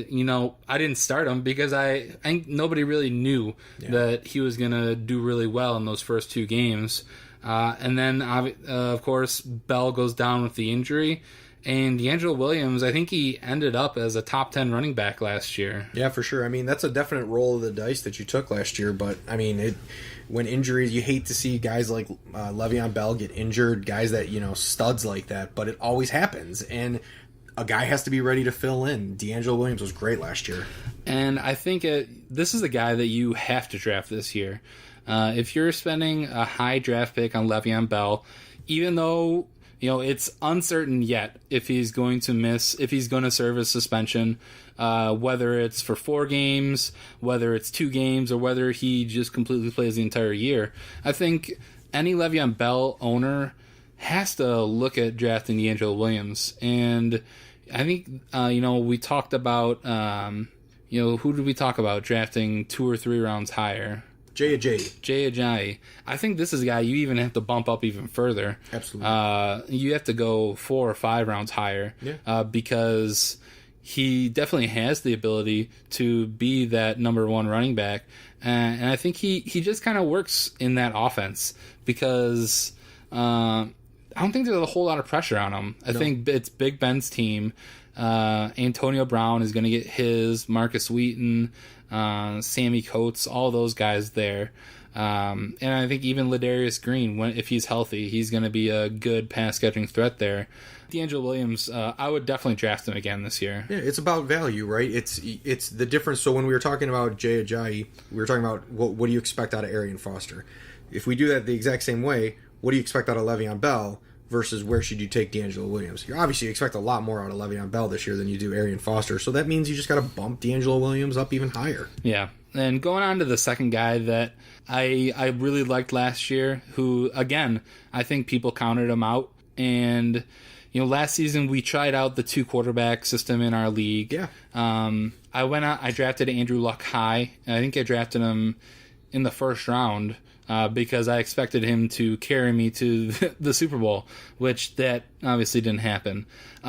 I didn't start him because I think nobody really knew that he was going to do really well in those first 2 games. And then, of course, Bell goes down with the injury. And D'Angelo Williams, I think he ended up as a top 10 running back last year. Yeah, for sure. I mean, that's a definite roll of the dice that you took last year. But, I mean, when injuries, you hate to see guys like Le'Veon Bell get injured, guys that, studs like that. But it always happens. And a guy has to be ready to fill in. D'Angelo Williams was great last year. And I think this is a guy that you have to draft this year. If you're spending a high draft pick on Le'Veon Bell, even though it's uncertain yet if he's going to serve a suspension, whether it's for 4 games, whether it's 2 games, or whether he just completely plays the entire year. I think any Le'Veon Bell owner has to look at drafting D'Angelo Williams. And I think, we talked about, who did we talk about drafting 2 or 3 rounds higher? Jay Ajayi. I think this is a guy you even have to bump up even further. Absolutely. You have to go 4 or 5 rounds higher because he definitely has the ability to be that number 1 running back. And I think he just kind of works in that offense because I don't think there's a whole lot of pressure on him. I think it's Big Ben's team. Antonio Brown is going to get his, Marcus Wheaton, Sammy Coates, all those guys there. And I think even Ladarius Green, if he's healthy, he's going to be a good pass-catching threat there. D'Angelo Williams, I would definitely draft him again this year. Yeah, it's about value, right? It's the difference. So when we were talking about Jay Ajayi, we were talking about what do you expect out of Arian Foster? If we do that the exact same way, what do you expect out of Le'Veon Bell versus where should you take D'Angelo Williams? You obviously expect a lot more out of Le'Veon Bell this year than you do Arian Foster, so that means you just got to bump D'Angelo Williams up even higher. Yeah, and going on to the second guy that I really liked last year, who, again, I think people counted him out, and last season we tried out the 2 quarterback system in our league. Yeah. I drafted Andrew Luck high, and I think I drafted him in the first round. because I expected him to carry me to the Super Bowl, which that obviously didn't happen.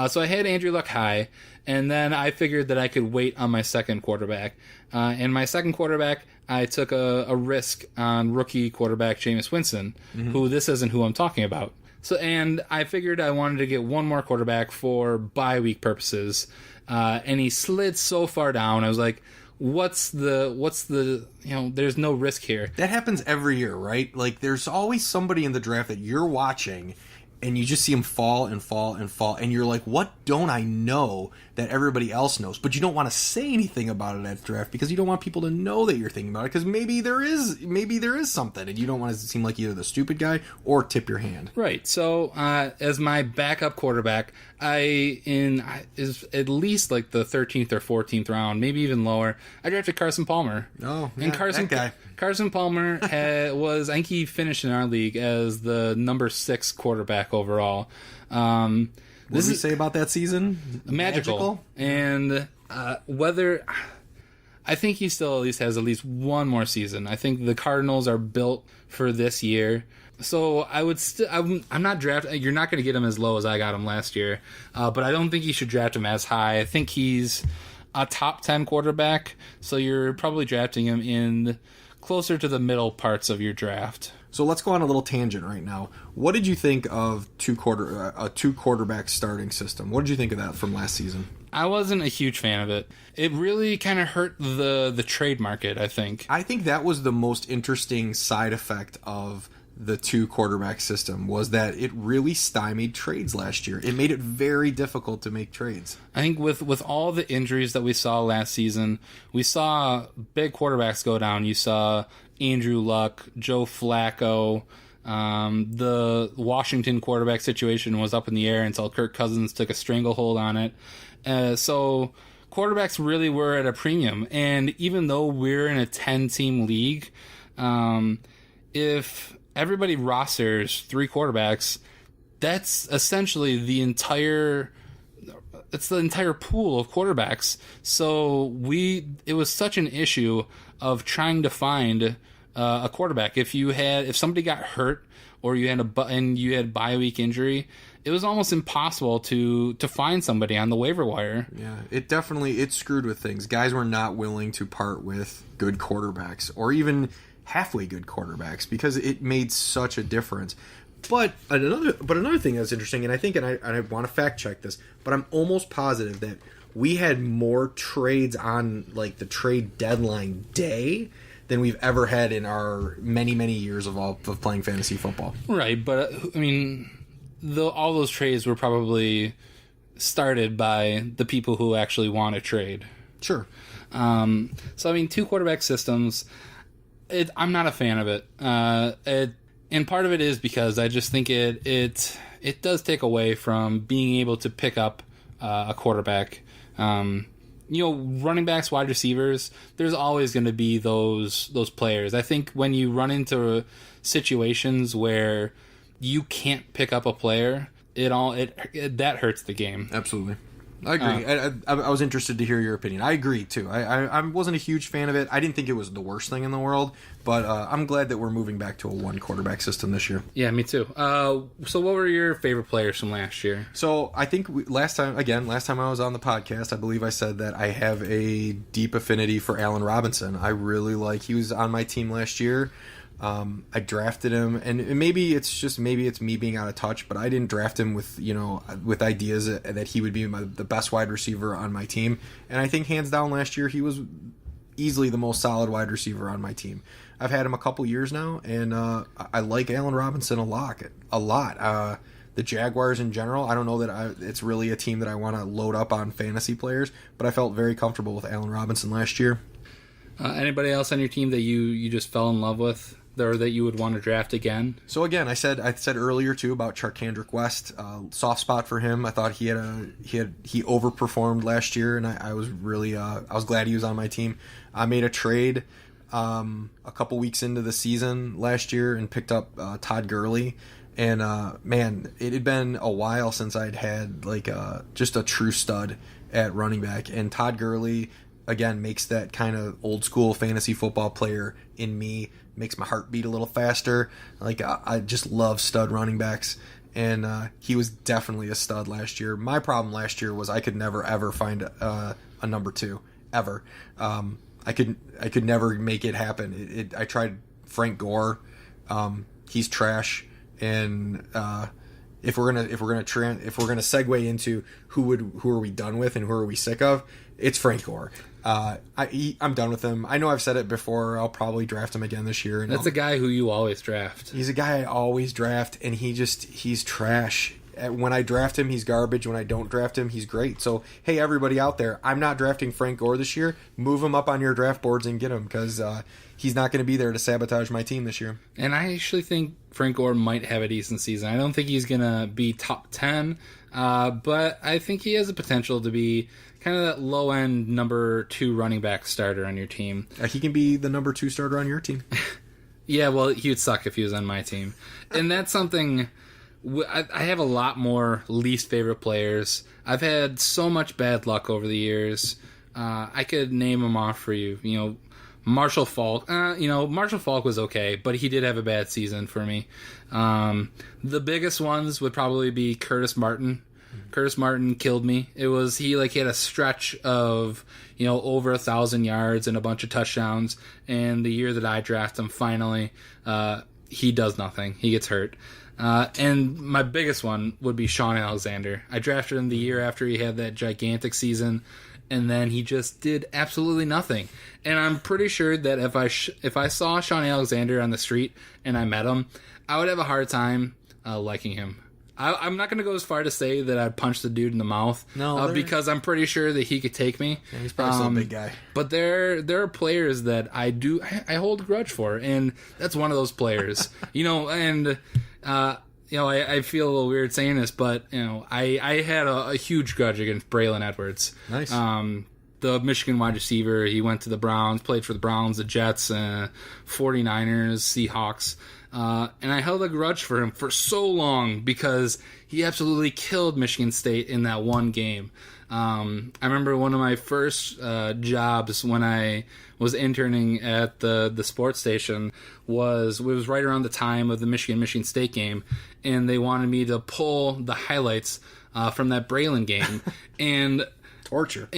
So I had Andrew Luck high, and then I figured that I could wait on my second quarterback. And my second quarterback, I took a risk on rookie quarterback Jameis Winston, who this isn't who I'm talking about. So, and I figured I wanted to get one more quarterback for bye week purposes, and he slid so far down. I was like, what's the there's no risk here. That happens every year, right? Like, there's always somebody in the draft that you're watching and you just see him fall and fall and fall, and you're like, what don't I know that everybody else knows? But you don't want to say anything about it at the draft because you don't want people to know that you're thinking about it, because maybe there is something, and you don't want to seem like either the stupid guy or tip your hand. Right. So as my backup quarterback, is at least like the 13th or 14th round, maybe even lower, I drafted Carson Palmer. Oh, yeah, and that guy. Carson Palmer I think he finished in our league as the number 6 quarterback overall. What did we say about that season? Magical. And whether... I think he still at least has at least one more season. I think the Cardinals are built for this year. So I would I'm not drafting... You're not going to get him as low as I got him last year. But I don't think you should draft him as high. I think he's a top 10 quarterback. So you're probably drafting him in closer to the middle parts of your draft. So let's go on a little tangent right now. What did you think of a two quarterback starting system? What did you think of that from last season? I wasn't a huge fan of it. It really kind of hurt the trade market, I think. I think that was the most interesting side effect of the 2 quarterback system, was that it really stymied trades last year. It made it very difficult to make trades. I think with all the injuries that we saw last season, we saw big quarterbacks go down. You saw Andrew Luck, Joe Flacco. The Washington quarterback situation was up in the air until Kirk Cousins took a stranglehold on it. So quarterbacks really were at a premium. And even though we're in a 10-team league, if everybody rosters 3 quarterbacks, that's essentially the entire pool of quarterbacks. So it was such an issue of trying to find a quarterback. If somebody got hurt or you had bye week injury, it was almost impossible to find somebody on the waiver wire. Yeah, it screwed with things. Guys were not willing to part with good quarterbacks or even halfway good quarterbacks because it made such a difference. But another thing that's interesting, and I want to fact check this, but I'm almost positive that we had more trades on like the trade deadline day than we've ever had in our many years of playing fantasy football. Right, but I mean, all those trades were probably started by the people who actually want to trade. Sure. So I mean, 2 quarterback systems. I'm not a fan of it. And part of it is because I just think it does take away from being able to pick up a quarterback. Running backs, wide receivers, there's always going to be those players. I think when you run into situations where you can't pick up a player, that hurts the game. Absolutely. I agree. I was interested to hear your opinion. I agree, too. I wasn't a huge fan of it. I didn't think it was the worst thing in the world, but I'm glad that we're moving back to a 1 quarterback system this year. Yeah, me too. So what were your favorite players from last year? So I think last time I was on the podcast, I believe I said that I have a deep affinity for Allen Robinson. I really he was on my team last year. I drafted him, and maybe it's me being out of touch, but I didn't draft him with ideas that he would be the best wide receiver on my team. And I think hands down last year he was easily the most solid wide receiver on my team. I've had him a couple years now, and I like Allen Robinson a lot. The Jaguars in general, I don't know that it's really a team that I want to load up on fantasy players, but I felt very comfortable with Allen Robinson last year. Anybody else on your team that you just fell in love with, or that you would want to draft again? So again, I said earlier too about Charkandrick West, soft spot for him. I thought he overperformed last year, and I was really I was glad he was on my team. I made a trade a couple weeks into the season last year and picked up Todd Gurley. And man, it had been a while since I'd had just a true stud at running back. And Todd Gurley again, makes that kind of old school fantasy football player in me, makes my heart beat a little faster. Like, I just love stud running backs. And he was definitely a stud last year. My problem last year was I could never, ever find a number 2, ever. I could never make it happen. I tried Frank Gore. He's trash. And if we're gonna segue into who are we done with and who are we sick of, it's Frank Gore. I'm done with him. I know I've said it before. I'll probably draft him again this year. That's a guy who you always draft. He's a guy I always draft, and he's trash. When I draft him, he's garbage. When I don't draft him, he's great. So, hey, everybody out there, I'm not drafting Frank Gore this year. Move him up on your draft boards and get him, because he's not going to be there to sabotage my team this year. And I actually think Frank Gore might have a decent season. I don't think he's going to be top 10, but I think he has the potential to be kind of that low-end number 2 running back starter on your team. He can be the number 2 starter on your team. Yeah, well, he would suck if he was on my team. And that's something... I have a lot more least favorite players. I've had so much bad luck over the years. I could name them off for you. You know, Marshall Faulk. Marshall Faulk was okay, but he did have a bad season for me. The biggest ones would probably be Curtis Martin. Curtis Martin killed me. He had a stretch of over 1,000 yards and a bunch of touchdowns. And the year that I draft him, finally, he does nothing. He gets hurt. And my biggest one would be Shaun Alexander. I drafted him the year after he had that gigantic season, and then he just did absolutely nothing. And I'm pretty sure that if I saw Shaun Alexander on the street and I met him, I would have a hard time liking him. I'm not going to go as far to say that I'd punch the dude in the mouth, because I'm pretty sure that he could take me. Yeah, he's probably still a big guy. But there are players that I hold a grudge for, and that's one of those players. I feel a little weird saying this, but I had a huge grudge against Braylon Edwards. Nice. The Michigan wide receiver. He went to the Browns, played for the Browns, the Jets, 49ers, Seahawks. And I held a grudge for him for so long because he absolutely killed Michigan State in that one game. I remember one of my first jobs when I was interning at the sports station was right around the time of the Michigan State game, and they wanted me to pull the highlights from that Braylon game. And torture.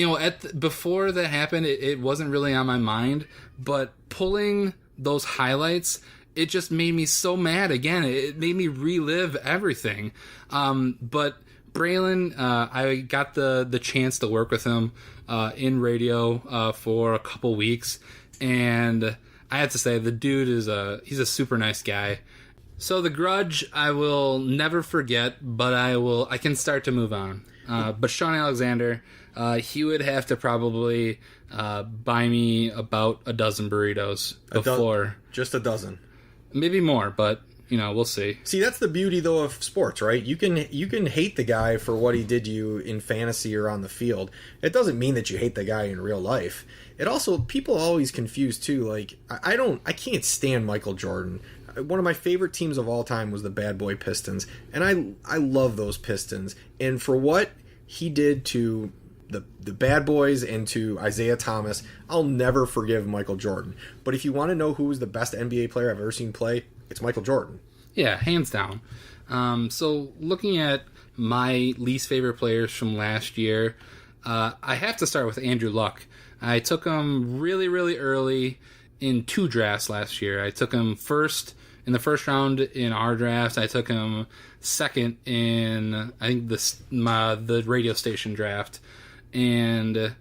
Before that happened, it wasn't really on my mind, but pulling those highlights, it just made me so mad again. It made me relive everything. But Braylon, I got the chance to work with him in radio for a couple weeks, and I have to say the dude he's a super nice guy. So the grudge I will never forget, but I can start to move on. But Shaun Alexander, he would have to probably buy me about a dozen burritos before. Just a dozen. Maybe more, but we'll see. See, that's the beauty though of sports, right? You can hate the guy for what he did to you in fantasy or on the field. It doesn't mean that you hate the guy in real life. It also, people always confuse too. Like, I can't stand Michael Jordan. One of my favorite teams of all time was the Bad Boy Pistons, and I love those Pistons. And for what he did to the Bad Boys and to Isaiah Thomas, I'll never forgive Michael Jordan. But if you want to know who was the best NBA player I've ever seen play, it's Michael Jordan. Yeah, hands down. So looking at my least favorite players from last year, I have to start with Andrew Luck. I took him really, really early in 2 drafts last year. I took him first in the first round in our draft. I took him second in, I think, the radio station draft. And,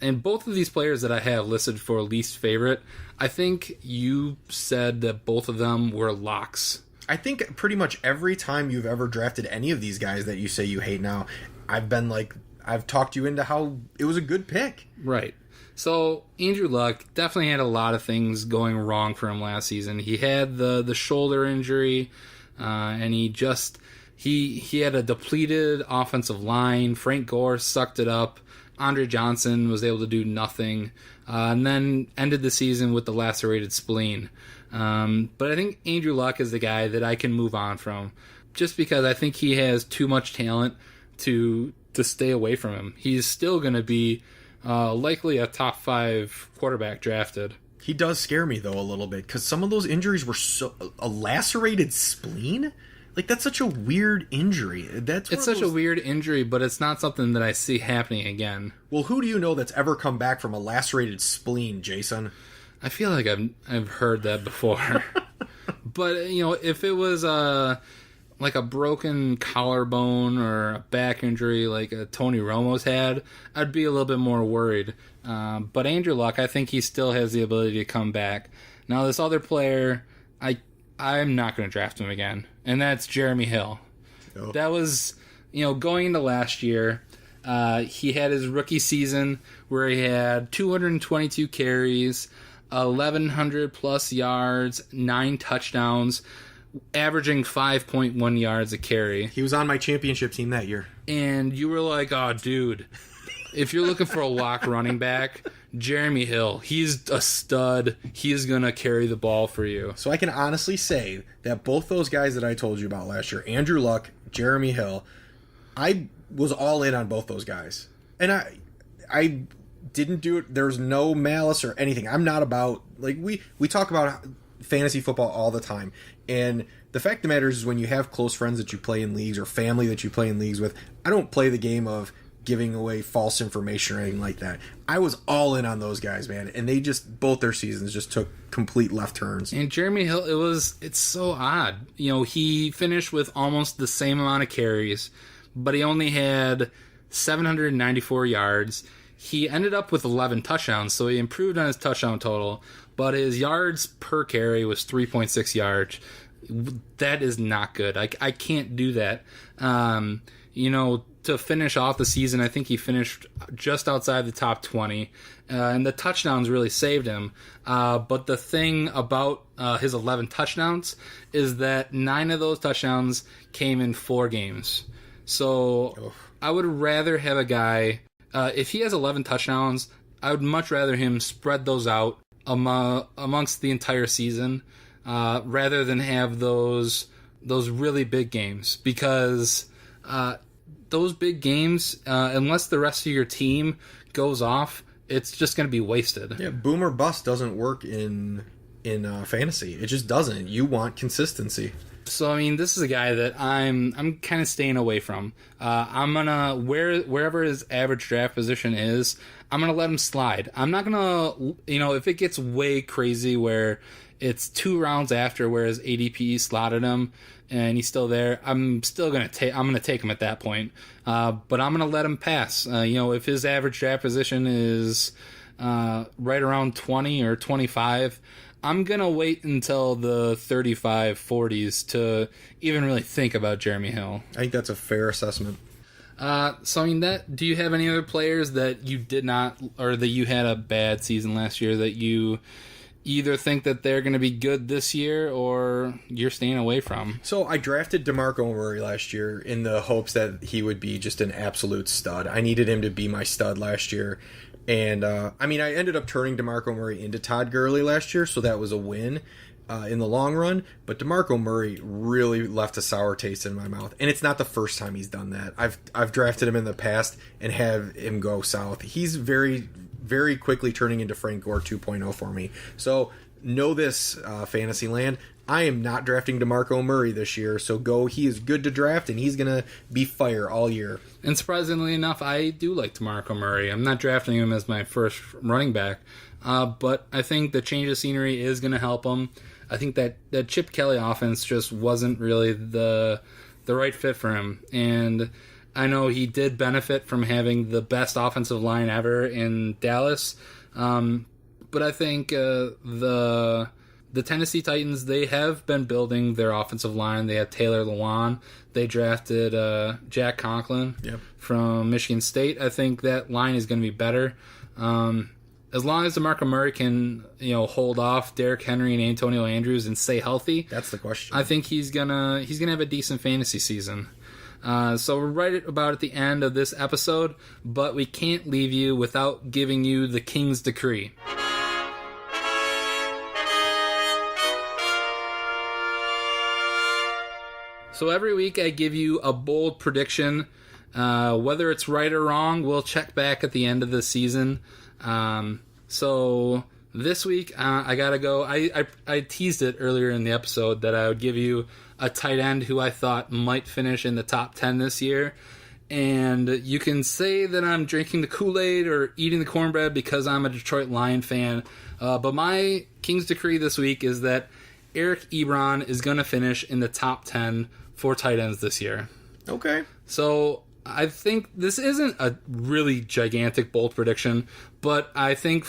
and both of these players that I have listed for least favorite, I think you said that both of them were locks. I think pretty much every time you've ever drafted any of these guys that you say you hate now, I've talked you into how it was a good pick. Right. So Andrew Luck definitely had a lot of things going wrong for him last season. He had the shoulder injury, and he had a depleted offensive line. Frank Gore sucked it up. Andre Johnson was able to do nothing, and then ended the season with the lacerated spleen. But I think Andrew Luck is the guy that I can move on from, just because I think he has too much talent to stay away from him. He's still going to be likely a top 5 quarterback drafted. He does scare me, though, a little bit, because some of those injuries were so... A lacerated spleen? Like, that's such a weird injury. It's such a weird injury, but it's not something that I see happening again. Well, who do you know that's ever come back from a lacerated spleen, Jason? I feel like I've heard that before. But, you know, if it was like a broken collarbone or a back injury like Tony Romo's had, I'd be a little bit more worried. But Andrew Luck, I think he still has the ability to come back. Now, this other player, I'm not going to draft him again, and that's Jeremy Hill. Oh. That was, you know, going into last year, he had his rookie season where he had 222 carries, 1,100 plus yards, 9 touchdowns, averaging 5.1 yards a carry. He was on my championship team that year. And you were like, oh, dude, if you're looking for a lock running back, Jeremy Hill, he's a stud. He's going to carry the ball for you. So I can honestly say that both those guys that I told you about last year, Andrew Luck, Jeremy Hill, I was all in on both those guys. And I didn't do it. There was no malice or anything. I'm not about, like, we talk about fantasy football all the time. And the fact of the matter is when you have close friends that you play in leagues or family that you play in leagues with, I don't play the game of giving away false information or anything like that. I was all in on those guys, man. And they just, both their seasons just took complete left turns. And Jeremy Hill, it's so odd. You know, he finished with almost the same amount of carries, but he only had 794 yards. He ended up with 11 touchdowns, so he improved on his touchdown total, but his yards per carry was 3.6 yards. That is not good. I can't do that. You know, to finish off the season, I think he finished just outside the top 20, and the touchdowns really saved him. But the thing about his 11 touchdowns is that 9 of those touchdowns came in 4 games. So I would rather have a guy... if he has 11 touchdowns, I would much rather him spread those out amongst the entire season rather than have those really big games. Because those big games, unless the rest of your team goes off, it's just going to be wasted. Yeah, boom or bust doesn't work in fantasy. It just doesn't. You want consistency. So, I mean, this is a guy that I'm kind of staying away from. I'm gonna wherever his average draft position is, I'm gonna let him slide. I'm not gonna, you know, if it gets way crazy where it's 2 rounds after where his ADP slotted him and he's still there, I'm gonna take him at that point. But I'm gonna let him pass. You know, if his average draft position is right around 20 or 25. I'm going to wait until the 35, 40s to even really think about Jeremy Hill. I think that's a fair assessment. So, I mean, do you have any other players that you did not, or that you had a bad season last year that you either think that they're going to be good this year or you're staying away from? So I drafted DeMarco Murray last year in the hopes that he would be just an absolute stud. I needed him to be my stud last year. And, I mean, I ended up turning DeMarco Murray into Todd Gurley last year, so that was a win in the long run. But DeMarco Murray really left a sour taste in my mouth. And it's not the first time he's done that. I've drafted him in the past and have him go south. He's very, very quickly turning into Frank Gore 2.0 for me. So know this, fantasy land. I am not drafting DeMarco Murray this year, so he is good to draft, and he's going to be fire all year. And surprisingly enough, I do like DeMarco Murray. I'm not drafting him as my first running back, but I think the change of scenery is going to help him. I think that Chip Kelly offense just wasn't really the right fit for him, and I know he did benefit from having the best offensive line ever in Dallas, but I think the Tennessee Titans, they have been building their offensive line. They have Taylor Lewan. They drafted Jack Conklin from Michigan State. I think that line is going to be better. As long as DeMarco Murray can, you know, hold off Derrick Henry and Antonio Andrews and stay healthy, that's the question. I think he's gonna have a decent fantasy season. So we're right about at the end of this episode, but we can't leave you without giving you the King's Decree. So every week I give you a bold prediction Whether it's right or wrong, we'll check back at the end of the season. So this week, I gotta go. I teased it earlier in the episode that I would give you a tight end who I thought might finish in the top 10 this year. And you can say that I'm drinking the Kool-Aid or eating the cornbread because I'm a Detroit Lion fan. But my King's Decree this week is that Eric Ebron is going to finish in the top 10 for tight ends this year. Okay. So I think this isn't a really gigantic bold prediction, but I think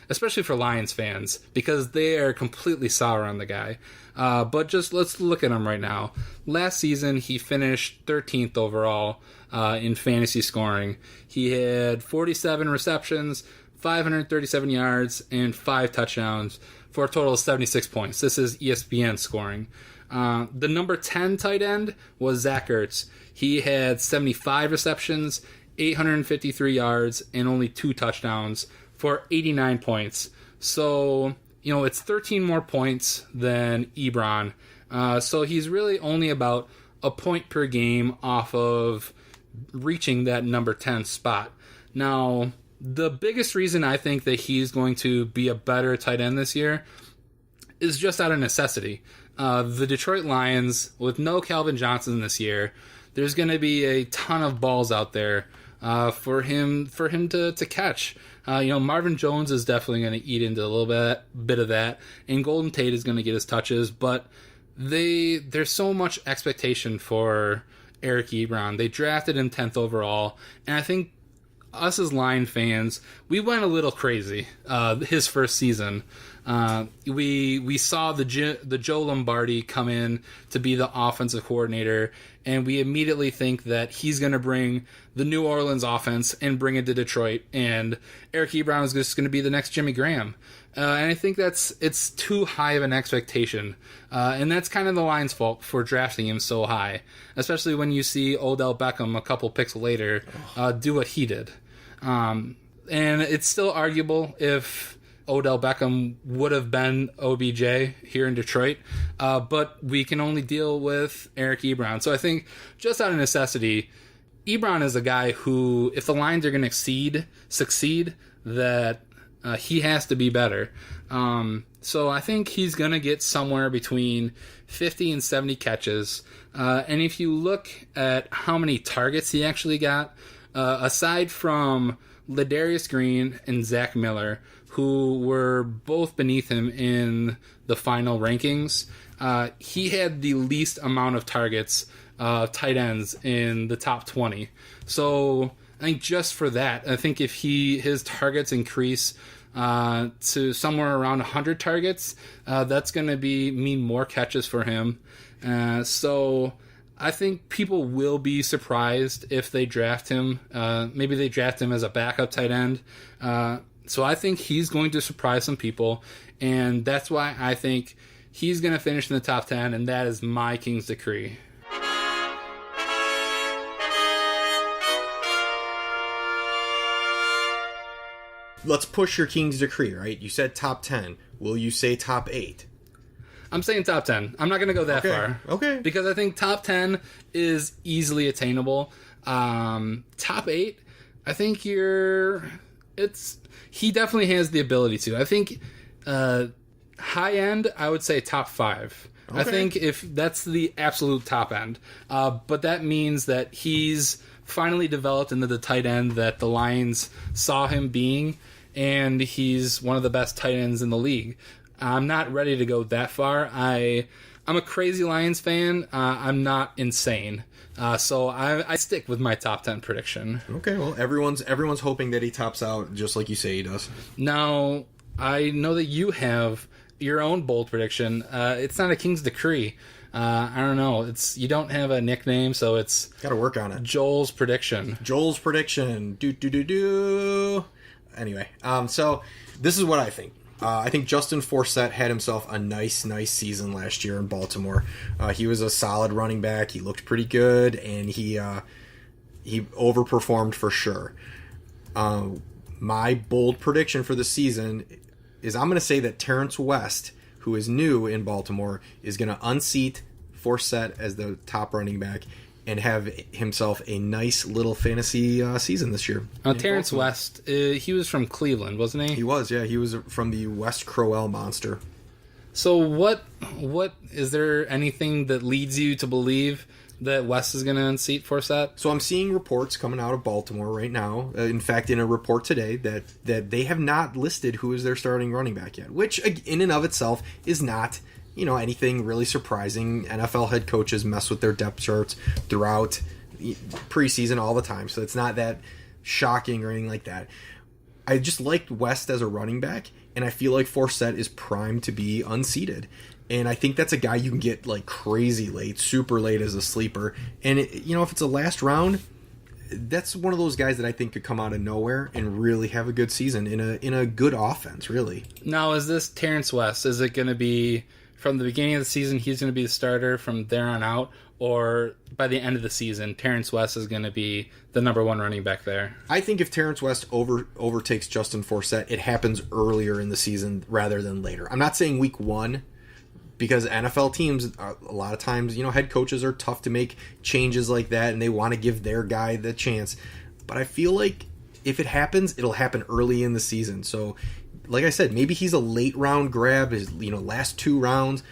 especially for Lions fans, because they are completely sour on the guy. But just let's look at him right now. Last season, he finished 13th overall in fantasy scoring. He had 47 receptions, 537 yards, and 5 touchdowns for a total of 76 points. This is ESPN scoring. The number 10 tight end was Zach Ertz. He had 75 receptions, 853 yards, and only 2 touchdowns for 89 points. So, it's 13 more points than Ebron. So he's really only about a point per game off of reaching that number 10 spot. Now, the biggest reason I think that he's going to be a better tight end this year is just out of necessity. The Detroit Lions, with no Calvin Johnson this year, there's going to be a ton of balls out there for him to catch. Marvin Jones is definitely going to eat into a little bit of that, and Golden Tate is going to get his touches, but there's so much expectation for Eric Ebron. They drafted him 10th overall, and I think us as Lion fans, we went a little crazy his first season. We saw the Joe Lombardi come in to be the offensive coordinator, and we immediately think that he's going to bring the New Orleans offense and bring it to Detroit, and Eric Ebron is just going to be the next Jimmy Graham. And I think it's too high of an expectation, and that's kind of the Lions' fault for drafting him so high, especially when you see Odell Beckham a couple picks later do what he did. And it's still arguable if Odell Beckham would have been OBJ here in Detroit, but we can only deal with Eric Ebron. So I think just out of necessity, Ebron is a guy who, if the Lions are going to succeed, that he has to be better. So I think he's going to get somewhere between 50 and 70 catches. And if you look at how many targets he actually got, aside from Ladarius Green and Zach Miller, who were both beneath him in the final rankings, he had the least amount of targets, tight ends, in the top 20. So I think just for that, I think if his targets increase to somewhere around 100 targets, that's going to mean more catches for him. So I think people will be surprised if they draft him. Maybe they draft him as a backup tight end. So I think he's going to surprise some people, and that's why I think he's going to finish in the top 10, and that is my King's Decree. Let's push your King's Decree, right? You said top 10. Will you say top 8? I'm saying top 10. I'm not going to go that far. Okay. Because I think top 10 is easily attainable. Top 8, I think he definitely has the ability to. I think high end, I would say top 5. Okay. I think if that's the absolute top end. But that means that he's finally developed into the tight end that the Lions saw him being, and he's one of the best tight ends in the league. I'm not ready to go that far. I'm a crazy Lions fan. I'm not insane. So I stick with my top 10 prediction. Okay, well, everyone's hoping that he tops out just like you say he does. Now, I know that you have your own bold prediction. It's not a King's Decree. I don't know. You don't have a nickname, so it's got to work on it. Joel's prediction. Do. Anyway, so this is what I think. I think Justin Forsett had himself a nice season last year in Baltimore. He was a solid running back. He looked pretty good, and he overperformed for sure. My bold prediction for the season is I'm going to say that Terrence West, who is new in Baltimore, is going to unseat Forsett as the top running back, and have himself a nice little fantasy season this year. Terrence West, he was from Cleveland, wasn't he? He was, yeah. He was from the West Crowell Monster. So what is there anything that leads you to believe that West is going to unseat Forsett? So I'm seeing reports coming out of Baltimore right now. In fact, in a report today that they have not listed who is their starting running back yet, which in and of itself is not, anything really surprising. NFL head coaches mess with their depth charts throughout preseason all the time, so it's not that shocking or anything like that. I just liked West as a running back, and I feel like Forsett is primed to be unseated. And I think that's a guy you can get like crazy late, super late as a sleeper. And if it's a last round, that's one of those guys that I think could come out of nowhere and really have a good season in a good offense, really. Now, is this Terrence West? Is it going to be from the beginning of the season he's going to be the starter from there on out, or by the end of the season Terrence West is going to be the number one running back there? I think if Terrence West overtakes Justin Forsett, it happens earlier in the season rather than later. I'm not saying week 1. Because NFL teams, a lot of times, head coaches are tough to make changes like that, and they want to give their guy the chance. But I feel like if it happens, it'll happen early in the season. So, like I said, maybe he's a late round grab, his last 2 rounds,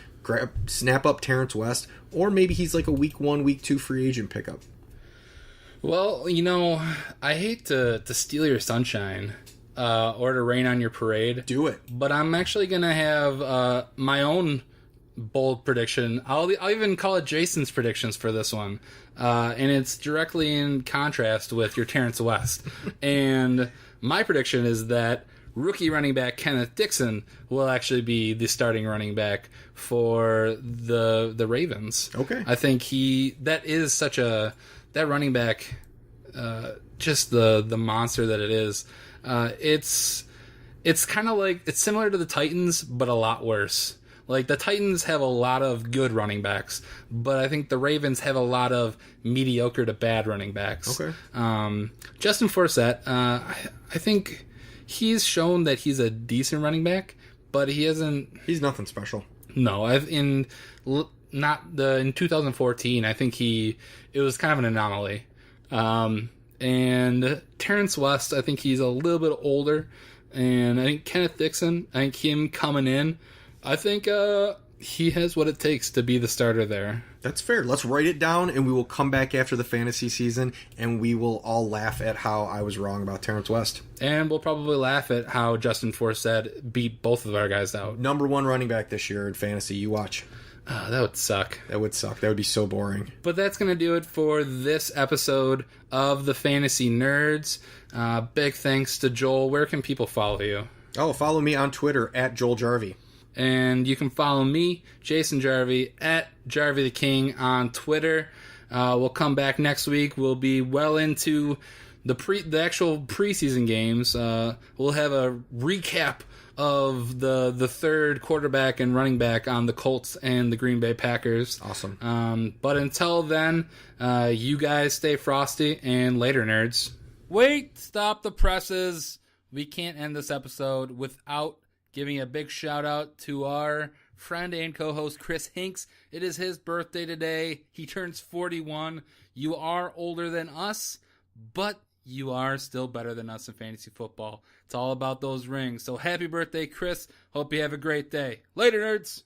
snap up Terrence West, or maybe he's like a week 1, week 2 free agent pickup. Well, I hate to steal your sunshine. Or to rain on your parade. Do it. But I'm actually going to have my own bold prediction. I'll even call it Jason's predictions for this one. And it's directly in contrast with your Terrence West. And my prediction is that rookie running back Kenneth Dixon will actually be the starting running back for the Ravens. Okay. I think that running back, just the monster that it is. It's kind of like, it's similar to the Titans, but a lot worse. Like, the Titans have a lot of good running backs, but I think the Ravens have a lot of mediocre to bad running backs. Okay. Justin Forsett, I think he's shown that he's a decent running back, but he's nothing special. No, in 2014, I think it was kind of an anomaly. And Terrence West, I think he's a little bit older, and I think Kenneth Dixon, I think him coming in, I think he has what it takes to be the starter there. That's fair. Let's write it down, and we will come back after the fantasy season, and we will all laugh at how I was wrong about Terrence West. And we'll probably laugh at how Justin Forsett beat both of our guys out. Number 1 running back this year in fantasy. You watch. Oh, that would suck. That would suck. That would be so boring. But that's going to do it for this episode of the Fantasy Nerds. Big thanks to Joel. Where can people follow you? Oh, follow me on Twitter at Joel Jarvie. And you can follow me, Jason Jarvie, at Jarvie the King on Twitter. We'll come back next week. We'll be well into the actual preseason games. We'll have a recap of the third quarterback and running back on the Colts and the Green Bay Packers. Awesome. But until then, you guys stay frosty, and later, nerds. Wait, stop the presses. We can't end this episode without giving a big shout out to our friend and co-host Chris Hinks. It is his birthday today. He turns 41. You are older than us, but you are still better than us in fantasy football. It's all about those rings. So happy birthday, Chris. Hope you have a great day. Later, nerds.